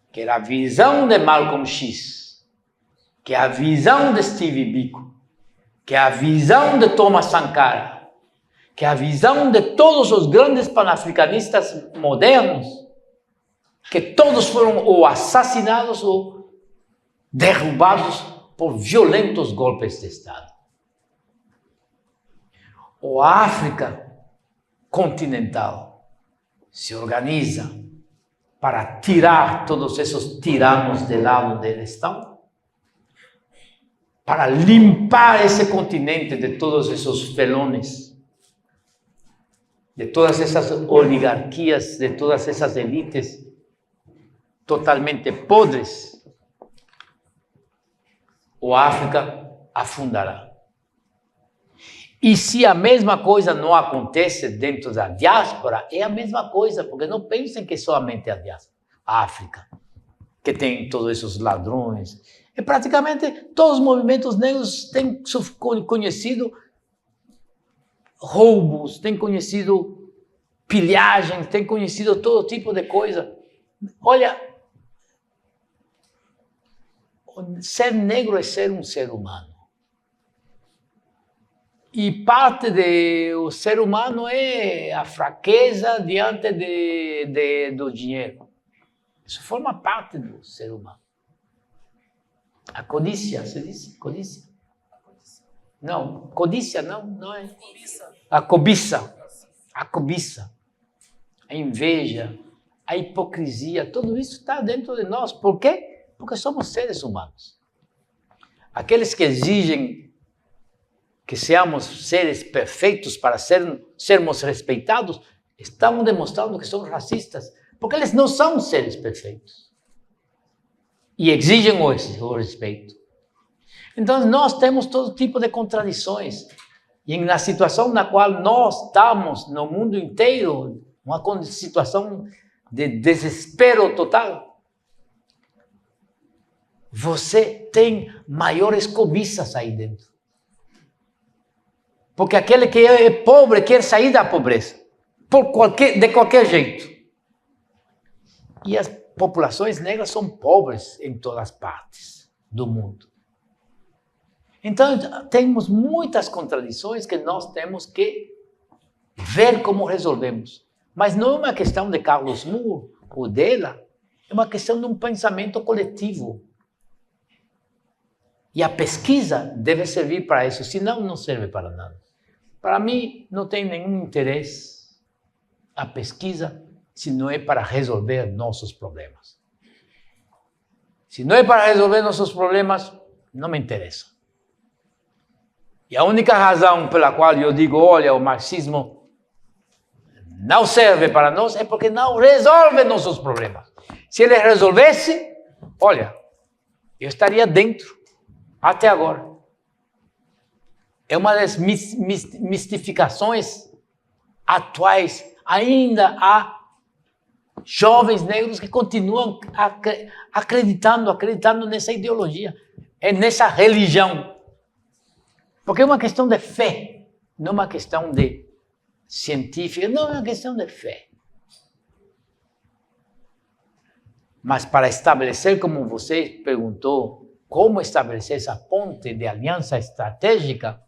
que é a visão de Malcolm X, que é a visão de Steve Biko, que é a visão de Thomas Sankara, que é a visão de todos os grandes panafricanistas modernos, que todos foram ou assassinados ou derrubados por violentos golpes de Estado. Ou a África continental se organiza para tirar todos esses tiranos de lá onde eles estão, para limpar esse continente de todos esses felones, de todas essas oligarquias, de todas essas elites totalmente podres, ou a África afundará. E se a mesma coisa não acontece dentro da diáspora, é a mesma coisa, porque não pensem que somente a diáspora, a África, que tem todos esses ladrões. E praticamente todos os movimentos negros têm conhecido roubos, têm conhecido pilhagens, têm conhecido todo tipo de coisa. Olha, ser negro é ser um ser humano. E parte do ser humano é a fraqueza diante do dinheiro. Isso forma parte do ser humano. A codícia, se diz? Codícia? Não, codícia não é. A cobiça. A cobiça. A inveja. A hipocrisia. Tudo isso está dentro de nós. Por quê? Porque somos seres humanos. Aqueles que exigem que seamos seres perfeitos para sermos respeitados, estão demonstrando que são racistas, porque eles não são seres perfeitos. E exigem o respeito. Então, nós temos todo tipo de contradições. E na situação na qual nós estamos no mundo inteiro, uma situação de desespero total, você tem maiores cobiças aí dentro. Porque aquele que é pobre quer sair da pobreza, de qualquer jeito. E as populações negras são pobres em todas as partes do mundo. Então, temos muitas contradições que nós temos que ver como resolvemos. Mas não é uma questão de Carlos Moore ou dela, é uma questão de um pensamento coletivo. E a pesquisa deve servir para isso, senão não serve para nada. Para mim, não tem nenhum interesse a pesquisa se não é para resolver nossos problemas. Se não é para resolver nossos problemas, não me interessa. E a única razão pela qual eu digo, olha, o marxismo não serve para nós é porque não resolve nossos problemas. Se ele resolvesse, olha, eu estaria dentro até agora. É uma das mistificações atuais. Ainda há jovens negros que continuam acreditando nessa ideologia, nessa religião. Porque é uma questão de fé, não é uma questão de científica, não é uma questão de fé. Mas para estabelecer, como você perguntou, como estabelecer essa ponte de aliança estratégica,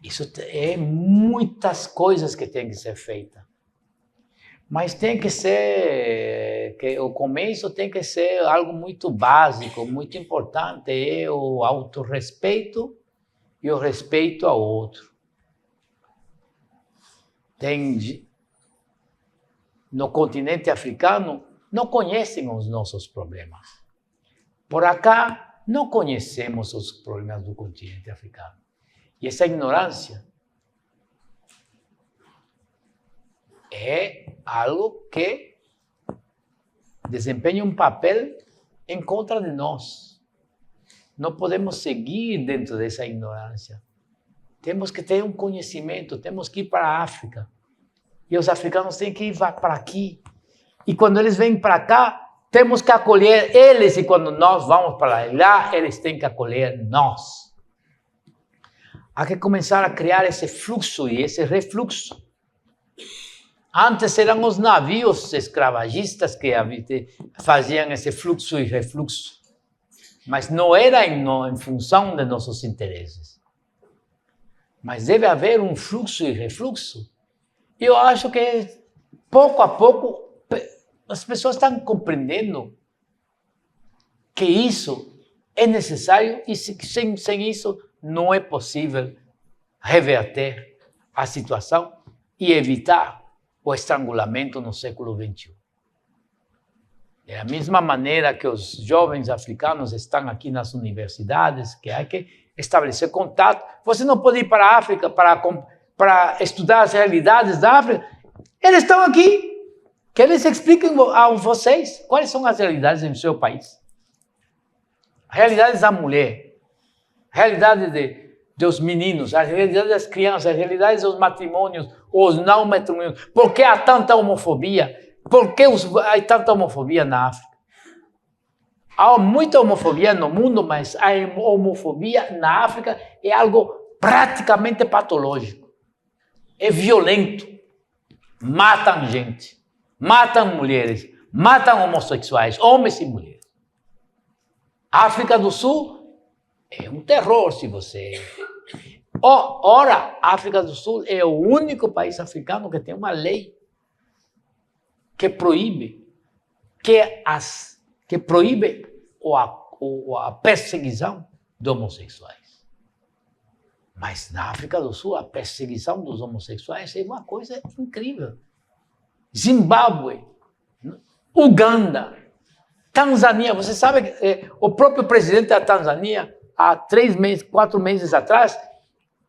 isso é muitas coisas que tem que ser feita. Mas tem que ser, que o começo tem que ser algo muito básico, muito importante, é o autorrespeito e o respeito ao outro. No continente africano, não conhecem os nossos problemas. Por acá, não conhecemos os problemas do continente africano. E essa ignorância é algo que desempenha um papel em contra de nós. Não podemos seguir dentro dessa ignorância. Temos que ter um conhecimento, temos que ir para a África. E os africanos têm que ir para aqui. E quando eles vêm para cá, temos que acolher eles. E quando nós vamos para lá, eles têm que acolher nós. Há que começar a criar esse fluxo e esse refluxo. Antes eram os navios escravagistas que faziam esse fluxo e refluxo. Mas não era em função de nossos interesses. Mas deve haver um fluxo e refluxo. E eu acho que, pouco a pouco, as pessoas estão compreendendo que isso é necessário e sem isso não é possível reverter a situação e evitar o estrangulamento no século XXI. Da mesma maneira que os jovens africanos estão aqui nas universidades, que há que estabelecer contato. Você não pode ir para a África para estudar as realidades da África. Eles estão aqui. Que eles expliquem a vocês quais são as realidades no seu país. Realidades da mulher, realidade dos meninos, a realidade das crianças, a realidade dos matrimônios, os não matrimônios. Por que há tanta homofobia? Por que há tanta homofobia na África? Há muita homofobia no mundo, mas a homofobia na África é algo praticamente patológico. É violento. Matam gente, matam mulheres, matam homossexuais, homens e mulheres. A África do Sul é um terror, se você... Ora, a África do Sul é o único país africano que tem uma lei que proíbe a perseguição de homossexuais. Mas na África do Sul, a perseguição dos homossexuais é uma coisa incrível. Zimbábue, Uganda, Tanzânia. Você sabe que o próprio presidente da Tanzânia, há 4 meses atrás,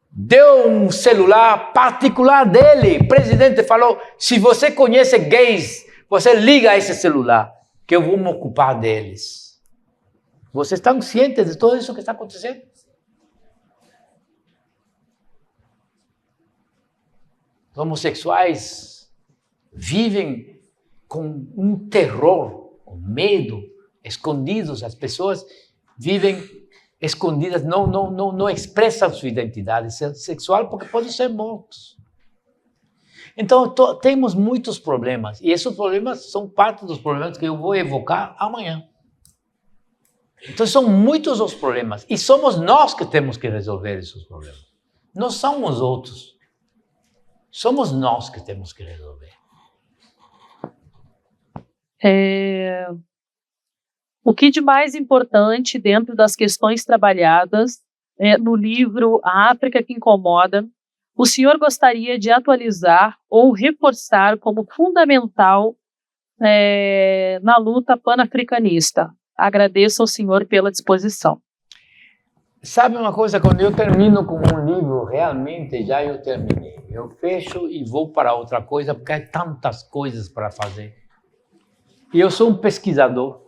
deu um celular particular dele. O presidente falou, se você conhece gays, você liga a esse celular, que eu vou me ocupar deles. Vocês estão cientes de tudo isso que está acontecendo? Os homossexuais vivem com um terror, com medo, escondidos. As pessoas vivem escondidas, não expressam sua identidade sexual porque podem ser mortos. Então, temos muitos problemas. E esses problemas são parte dos problemas que eu vou evocar amanhã. Então, são muitos os problemas. E somos nós que temos que resolver esses problemas. Não são os outros. Somos nós que temos que resolver. O que de mais importante dentro das questões trabalhadas no livro A África que Incomoda, o senhor gostaria de atualizar ou reforçar como fundamental na luta panafricanista? Agradeço ao senhor pela disposição. Sabe uma coisa, quando eu termino com um livro, realmente já eu terminei. Eu fecho e vou para outra coisa, porque há tantas coisas para fazer. E eu sou um pesquisador.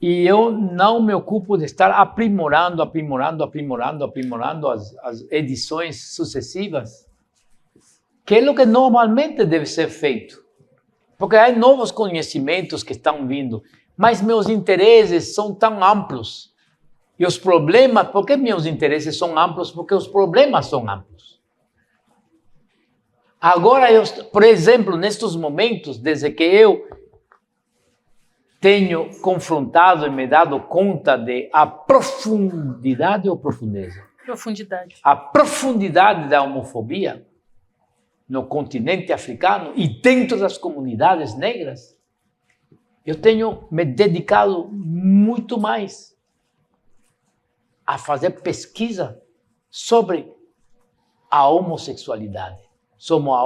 E eu não me ocupo de estar aprimorando as edições sucessivas, que é o que normalmente deve ser feito. Porque há novos conhecimentos que estão vindo, mas meus interesses são tão amplos. E os problemas, por que meus interesses são amplos? Porque os problemas são amplos. Agora, por exemplo, nestes momentos, desde que eu tenho confrontado e me dado conta de a profundidade ou profundeza? Profundidade. A profundidade da homofobia no continente africano e dentro das comunidades negras, eu tenho me dedicado muito mais a fazer pesquisa sobre a homossexualidade, sobre a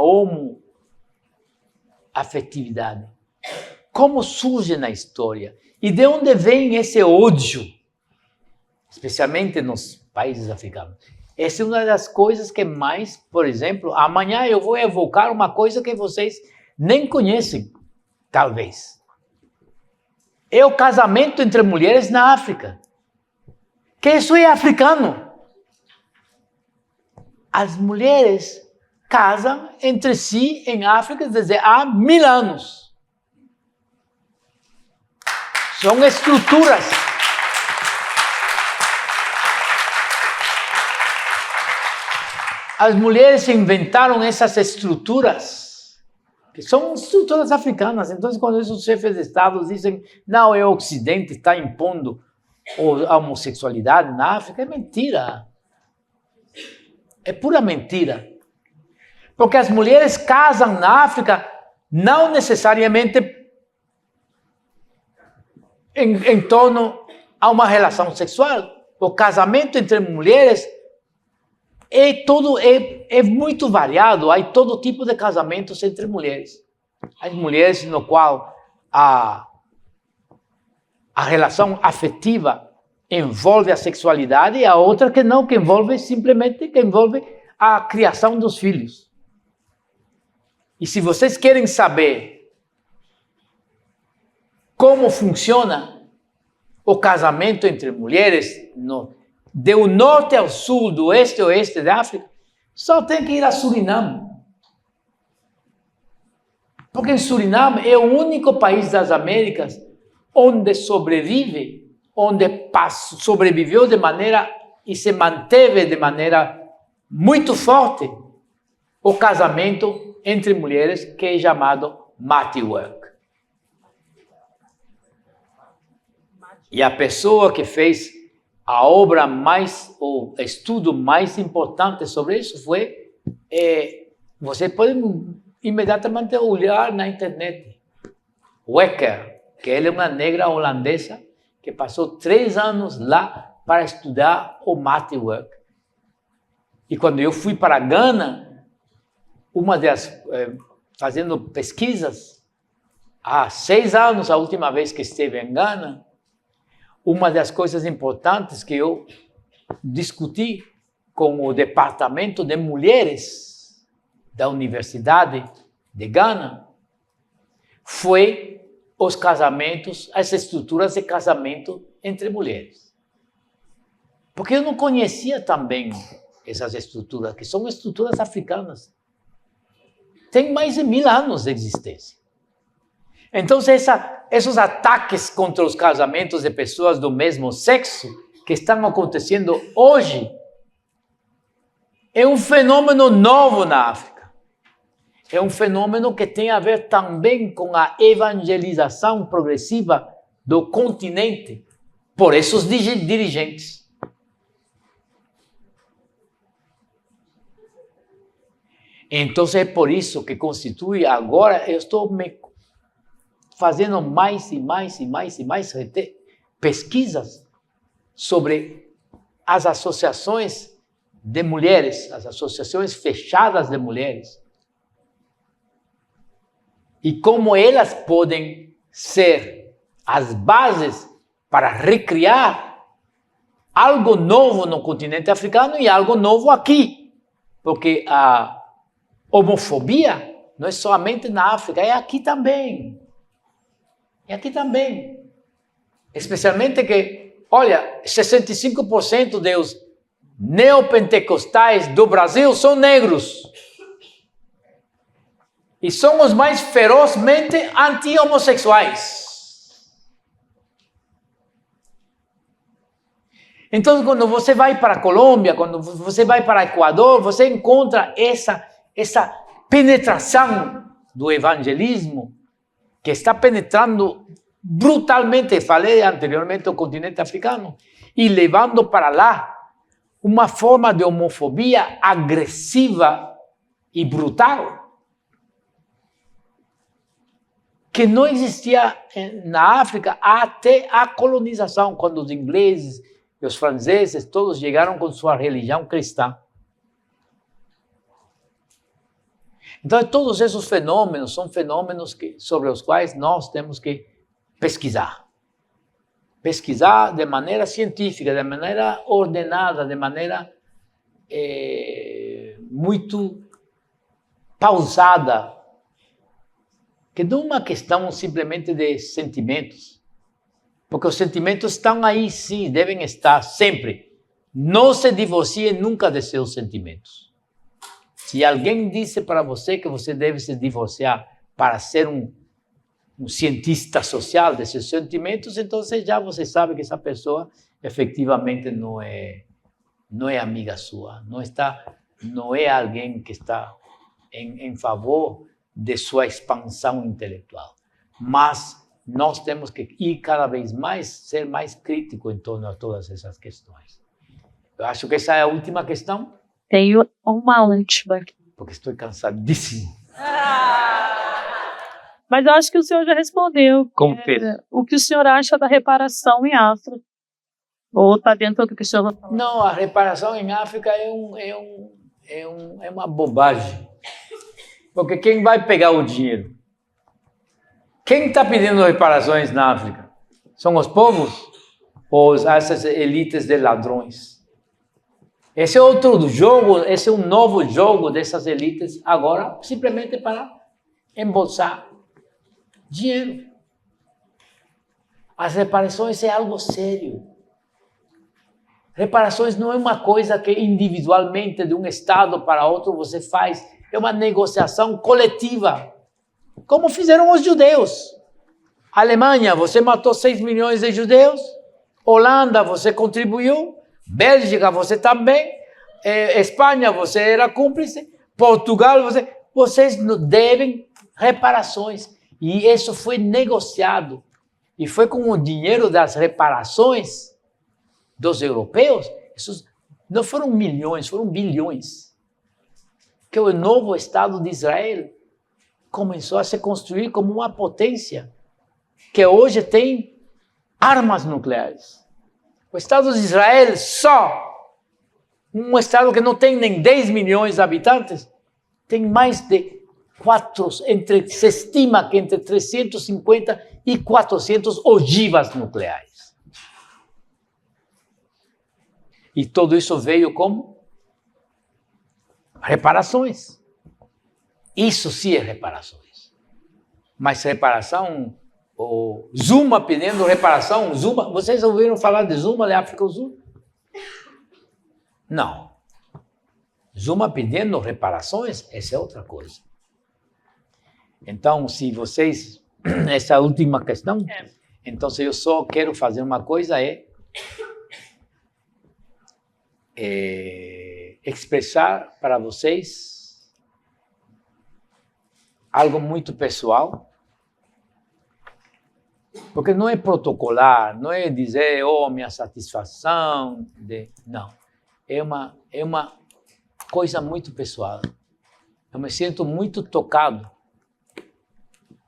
homoafetividade. Como surge na história e de onde vem esse ódio, especialmente nos países africanos. Essa é uma das coisas que mais, por exemplo, amanhã eu vou evocar uma coisa que vocês nem conhecem, talvez. É o casamento entre mulheres na África. Que isso é africano. As mulheres casam entre si em África desde há 1000 anos. São estruturas. As mulheres inventaram essas estruturas, que são estruturas africanas. Então, quando esses chefes de Estado dizem não, é o Ocidente que está impondo a homossexualidade na África, é mentira. É pura mentira. Porque as mulheres casam na África não necessariamente em torno a uma relação sexual. O casamento entre mulheres é muito variado. Há todo tipo de casamentos entre mulheres. Há mulheres no qual a relação afetiva envolve a sexualidade e a outra que não, que envolve a criação dos filhos. E se vocês querem saber como funciona o casamento entre mulheres do norte ao sul, do este ao oeste da África, só tem que ir a Suriname. Porque em Suriname é o único país das Américas onde sobreviveu de maneira e se manteve de maneira muito forte o casamento entre mulheres, que é chamado Matiwork. E a pessoa que fez a obra o estudo mais importante sobre isso foi, você pode imediatamente olhar na internet, Wecker, que ela é uma negra holandesa que passou 3 anos lá para estudar o Matiwork. E quando eu fui para Gana, fazendo pesquisas, há 6 anos, a última vez que esteve em Gana, uma das coisas importantes que eu discuti com o Departamento de Mulheres da Universidade de Gana foi os casamentos, as estruturas de casamento entre mulheres. Porque eu não conhecia também essas estruturas, que são estruturas africanas. Tem mais de 1000 anos de existência. Então, esses ataques contra os casamentos de pessoas do mesmo sexo que estão acontecendo hoje é um fenômeno novo na África. É um fenômeno que tem a ver também com a evangelização progressiva do continente por esses dirigentes. Então é por isso que constitui agora, eu estou me fazendo mais e mais pesquisas sobre as associações de mulheres, as associações fechadas de mulheres, e como elas podem ser as bases para recriar algo novo no continente africano e algo novo aqui, porque a homofobia não é somente na África, é aqui também. É aqui também. Especialmente que, olha, 65% dos neopentecostais do Brasil são negros. E são os mais ferozmente anti-homossexuais. Então, quando você vai para a Colômbia, quando você vai para o Equador, você encontra essa penetração do evangelismo que está penetrando brutalmente, falei anteriormente, o continente africano, e levando para lá uma forma de homofobia agressiva e brutal que não existia na África até a colonização, quando os ingleses e os franceses todos chegaram com sua religião cristã. Então, todos esses fenômenos são fenômenos sobre os quais nós temos que pesquisar. Pesquisar de maneira científica, de maneira ordenada, de maneira muito pausada, que não é uma questão simplesmente de sentimentos, porque os sentimentos estão aí, sim, devem estar sempre. Não se divorcie nunca de seus sentimentos. Se alguém disse para você que você deve se divorciar para ser um cientista social desses sentimentos, então já você sabe que essa pessoa efetivamente não é amiga sua, não é alguém que está em favor de sua expansão intelectual. Mas nós temos que ir cada vez mais, ser mais crítico em torno a todas essas questões. Eu acho que essa é a última questão. Tenho uma última aqui. Porque estou cansadíssimo. Mas eu acho que o senhor já respondeu. Confesso. O que o senhor acha da reparação em África? Ou está dentro do que o senhor vai falar? Não, a reparação em África é uma bobagem. Porque quem vai pegar o dinheiro? Quem está pedindo reparações na África? São os povos ou essas elites de ladrões? Esse é outro jogo, esse é um novo jogo dessas elites agora, simplesmente para embolsar dinheiro. As reparações é algo sério. Reparações não é uma coisa que individualmente de um estado para outro você faz, é uma negociação coletiva, como fizeram os judeus. Alemanha, você matou 6 milhões de judeus. Holanda, você contribuiu. Bélgica, você também. Espanha, você era cúmplice. Portugal, vocês devem reparações. E isso foi negociado. E foi com o dinheiro das reparações dos europeus. Esses não foram milhões, foram bilhões. Que o novo Estado de Israel começou a se construir como uma potência que hoje tem armas nucleares. O Estado de Israel só, um Estado que não tem nem 10 milhões de habitantes, tem mais de se estima que entre 350 e 400 ogivas nucleares. E tudo isso veio como reparações. Isso sim é reparações. Mas reparação, o Zuma pedindo reparação, Zuma, vocês ouviram falar de Zuma da África do Sul? Não. Zuma pedindo reparações, essa é outra coisa. Então, se vocês, essa última questão, então se eu só quero fazer uma coisa expressar para vocês algo muito pessoal, porque não é protocolar, não é dizer, minha satisfação, não. É uma coisa muito pessoal. eu me sinto muito tocado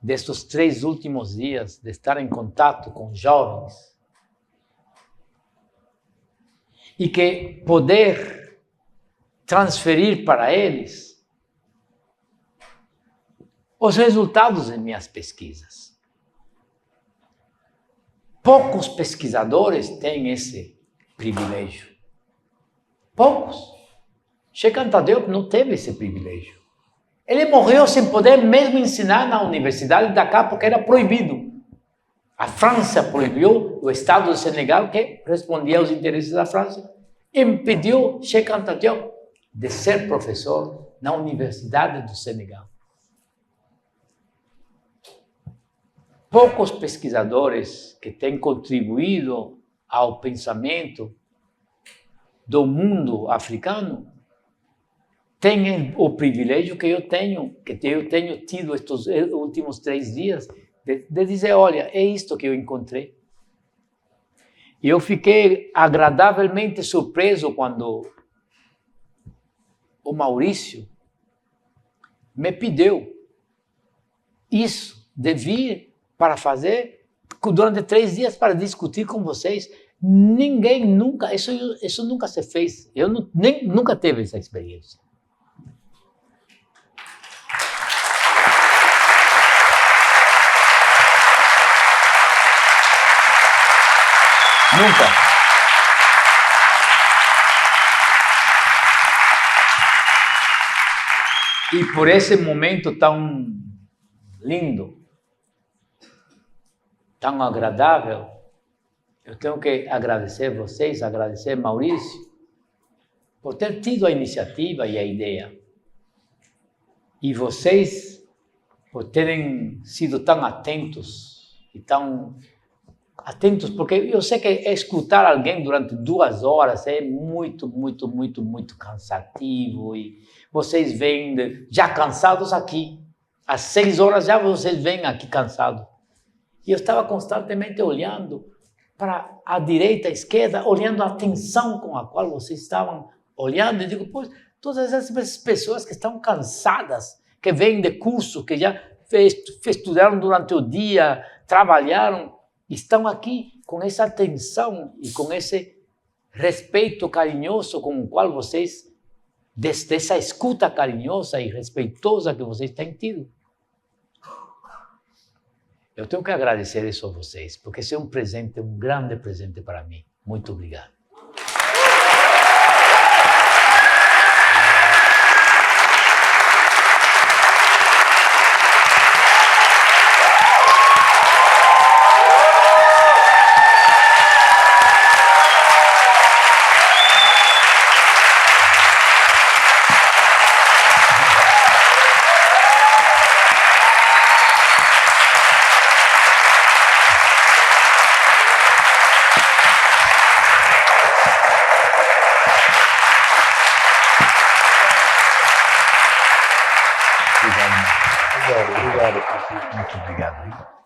destes 3 últimos dias, de estar em contato com jovens. E que poder transferir para eles os resultados de minhas pesquisas. Poucos pesquisadores têm esse privilégio. Poucos. Sheikh Anta Diop não teve esse privilégio. Ele morreu sem poder mesmo ensinar na Universidade de Dakar, porque era proibido. A França proibiu, o Estado do Senegal, que respondia aos interesses da França, impediu Sheikh Anta Diop de ser professor na Universidade do Senegal. Poucos pesquisadores que têm contribuído ao pensamento do mundo africano têm o privilégio que eu tenho tido estes últimos 3 dias, de dizer, olha, é isto que eu encontrei. E eu fiquei agradavelmente surpreso quando o Maurício me pediu isso, de vir para fazer durante 3 dias para discutir com vocês. Ninguém nunca, isso nunca se fez. Eu nunca teve essa experiência. Nunca. E por esse momento tão lindo, tão agradável, eu tenho que agradecer vocês, agradecer Maurício, por ter tido a iniciativa e a ideia. E vocês, por terem sido tão atentos e tão atentos, porque eu sei que escutar alguém durante 2 horas é muito cansativo, e vocês vêm já cansados aqui. Às 6 horas já vocês vêm aqui cansados. E eu estava constantemente olhando para a direita, a esquerda, olhando a atenção com a qual vocês estavam olhando, e digo, pois, todas essas pessoas que estão cansadas, que vêm de curso, que já estudaram durante o dia, trabalharam, estão aqui com essa atenção e com esse respeito carinhoso com o qual vocês, dessa escuta carinhosa e respeitosa que vocês têm tido. Eu tenho que agradecer isso a vocês, porque esse é um presente, um grande presente para mim. Muito obrigado. Muito obrigado.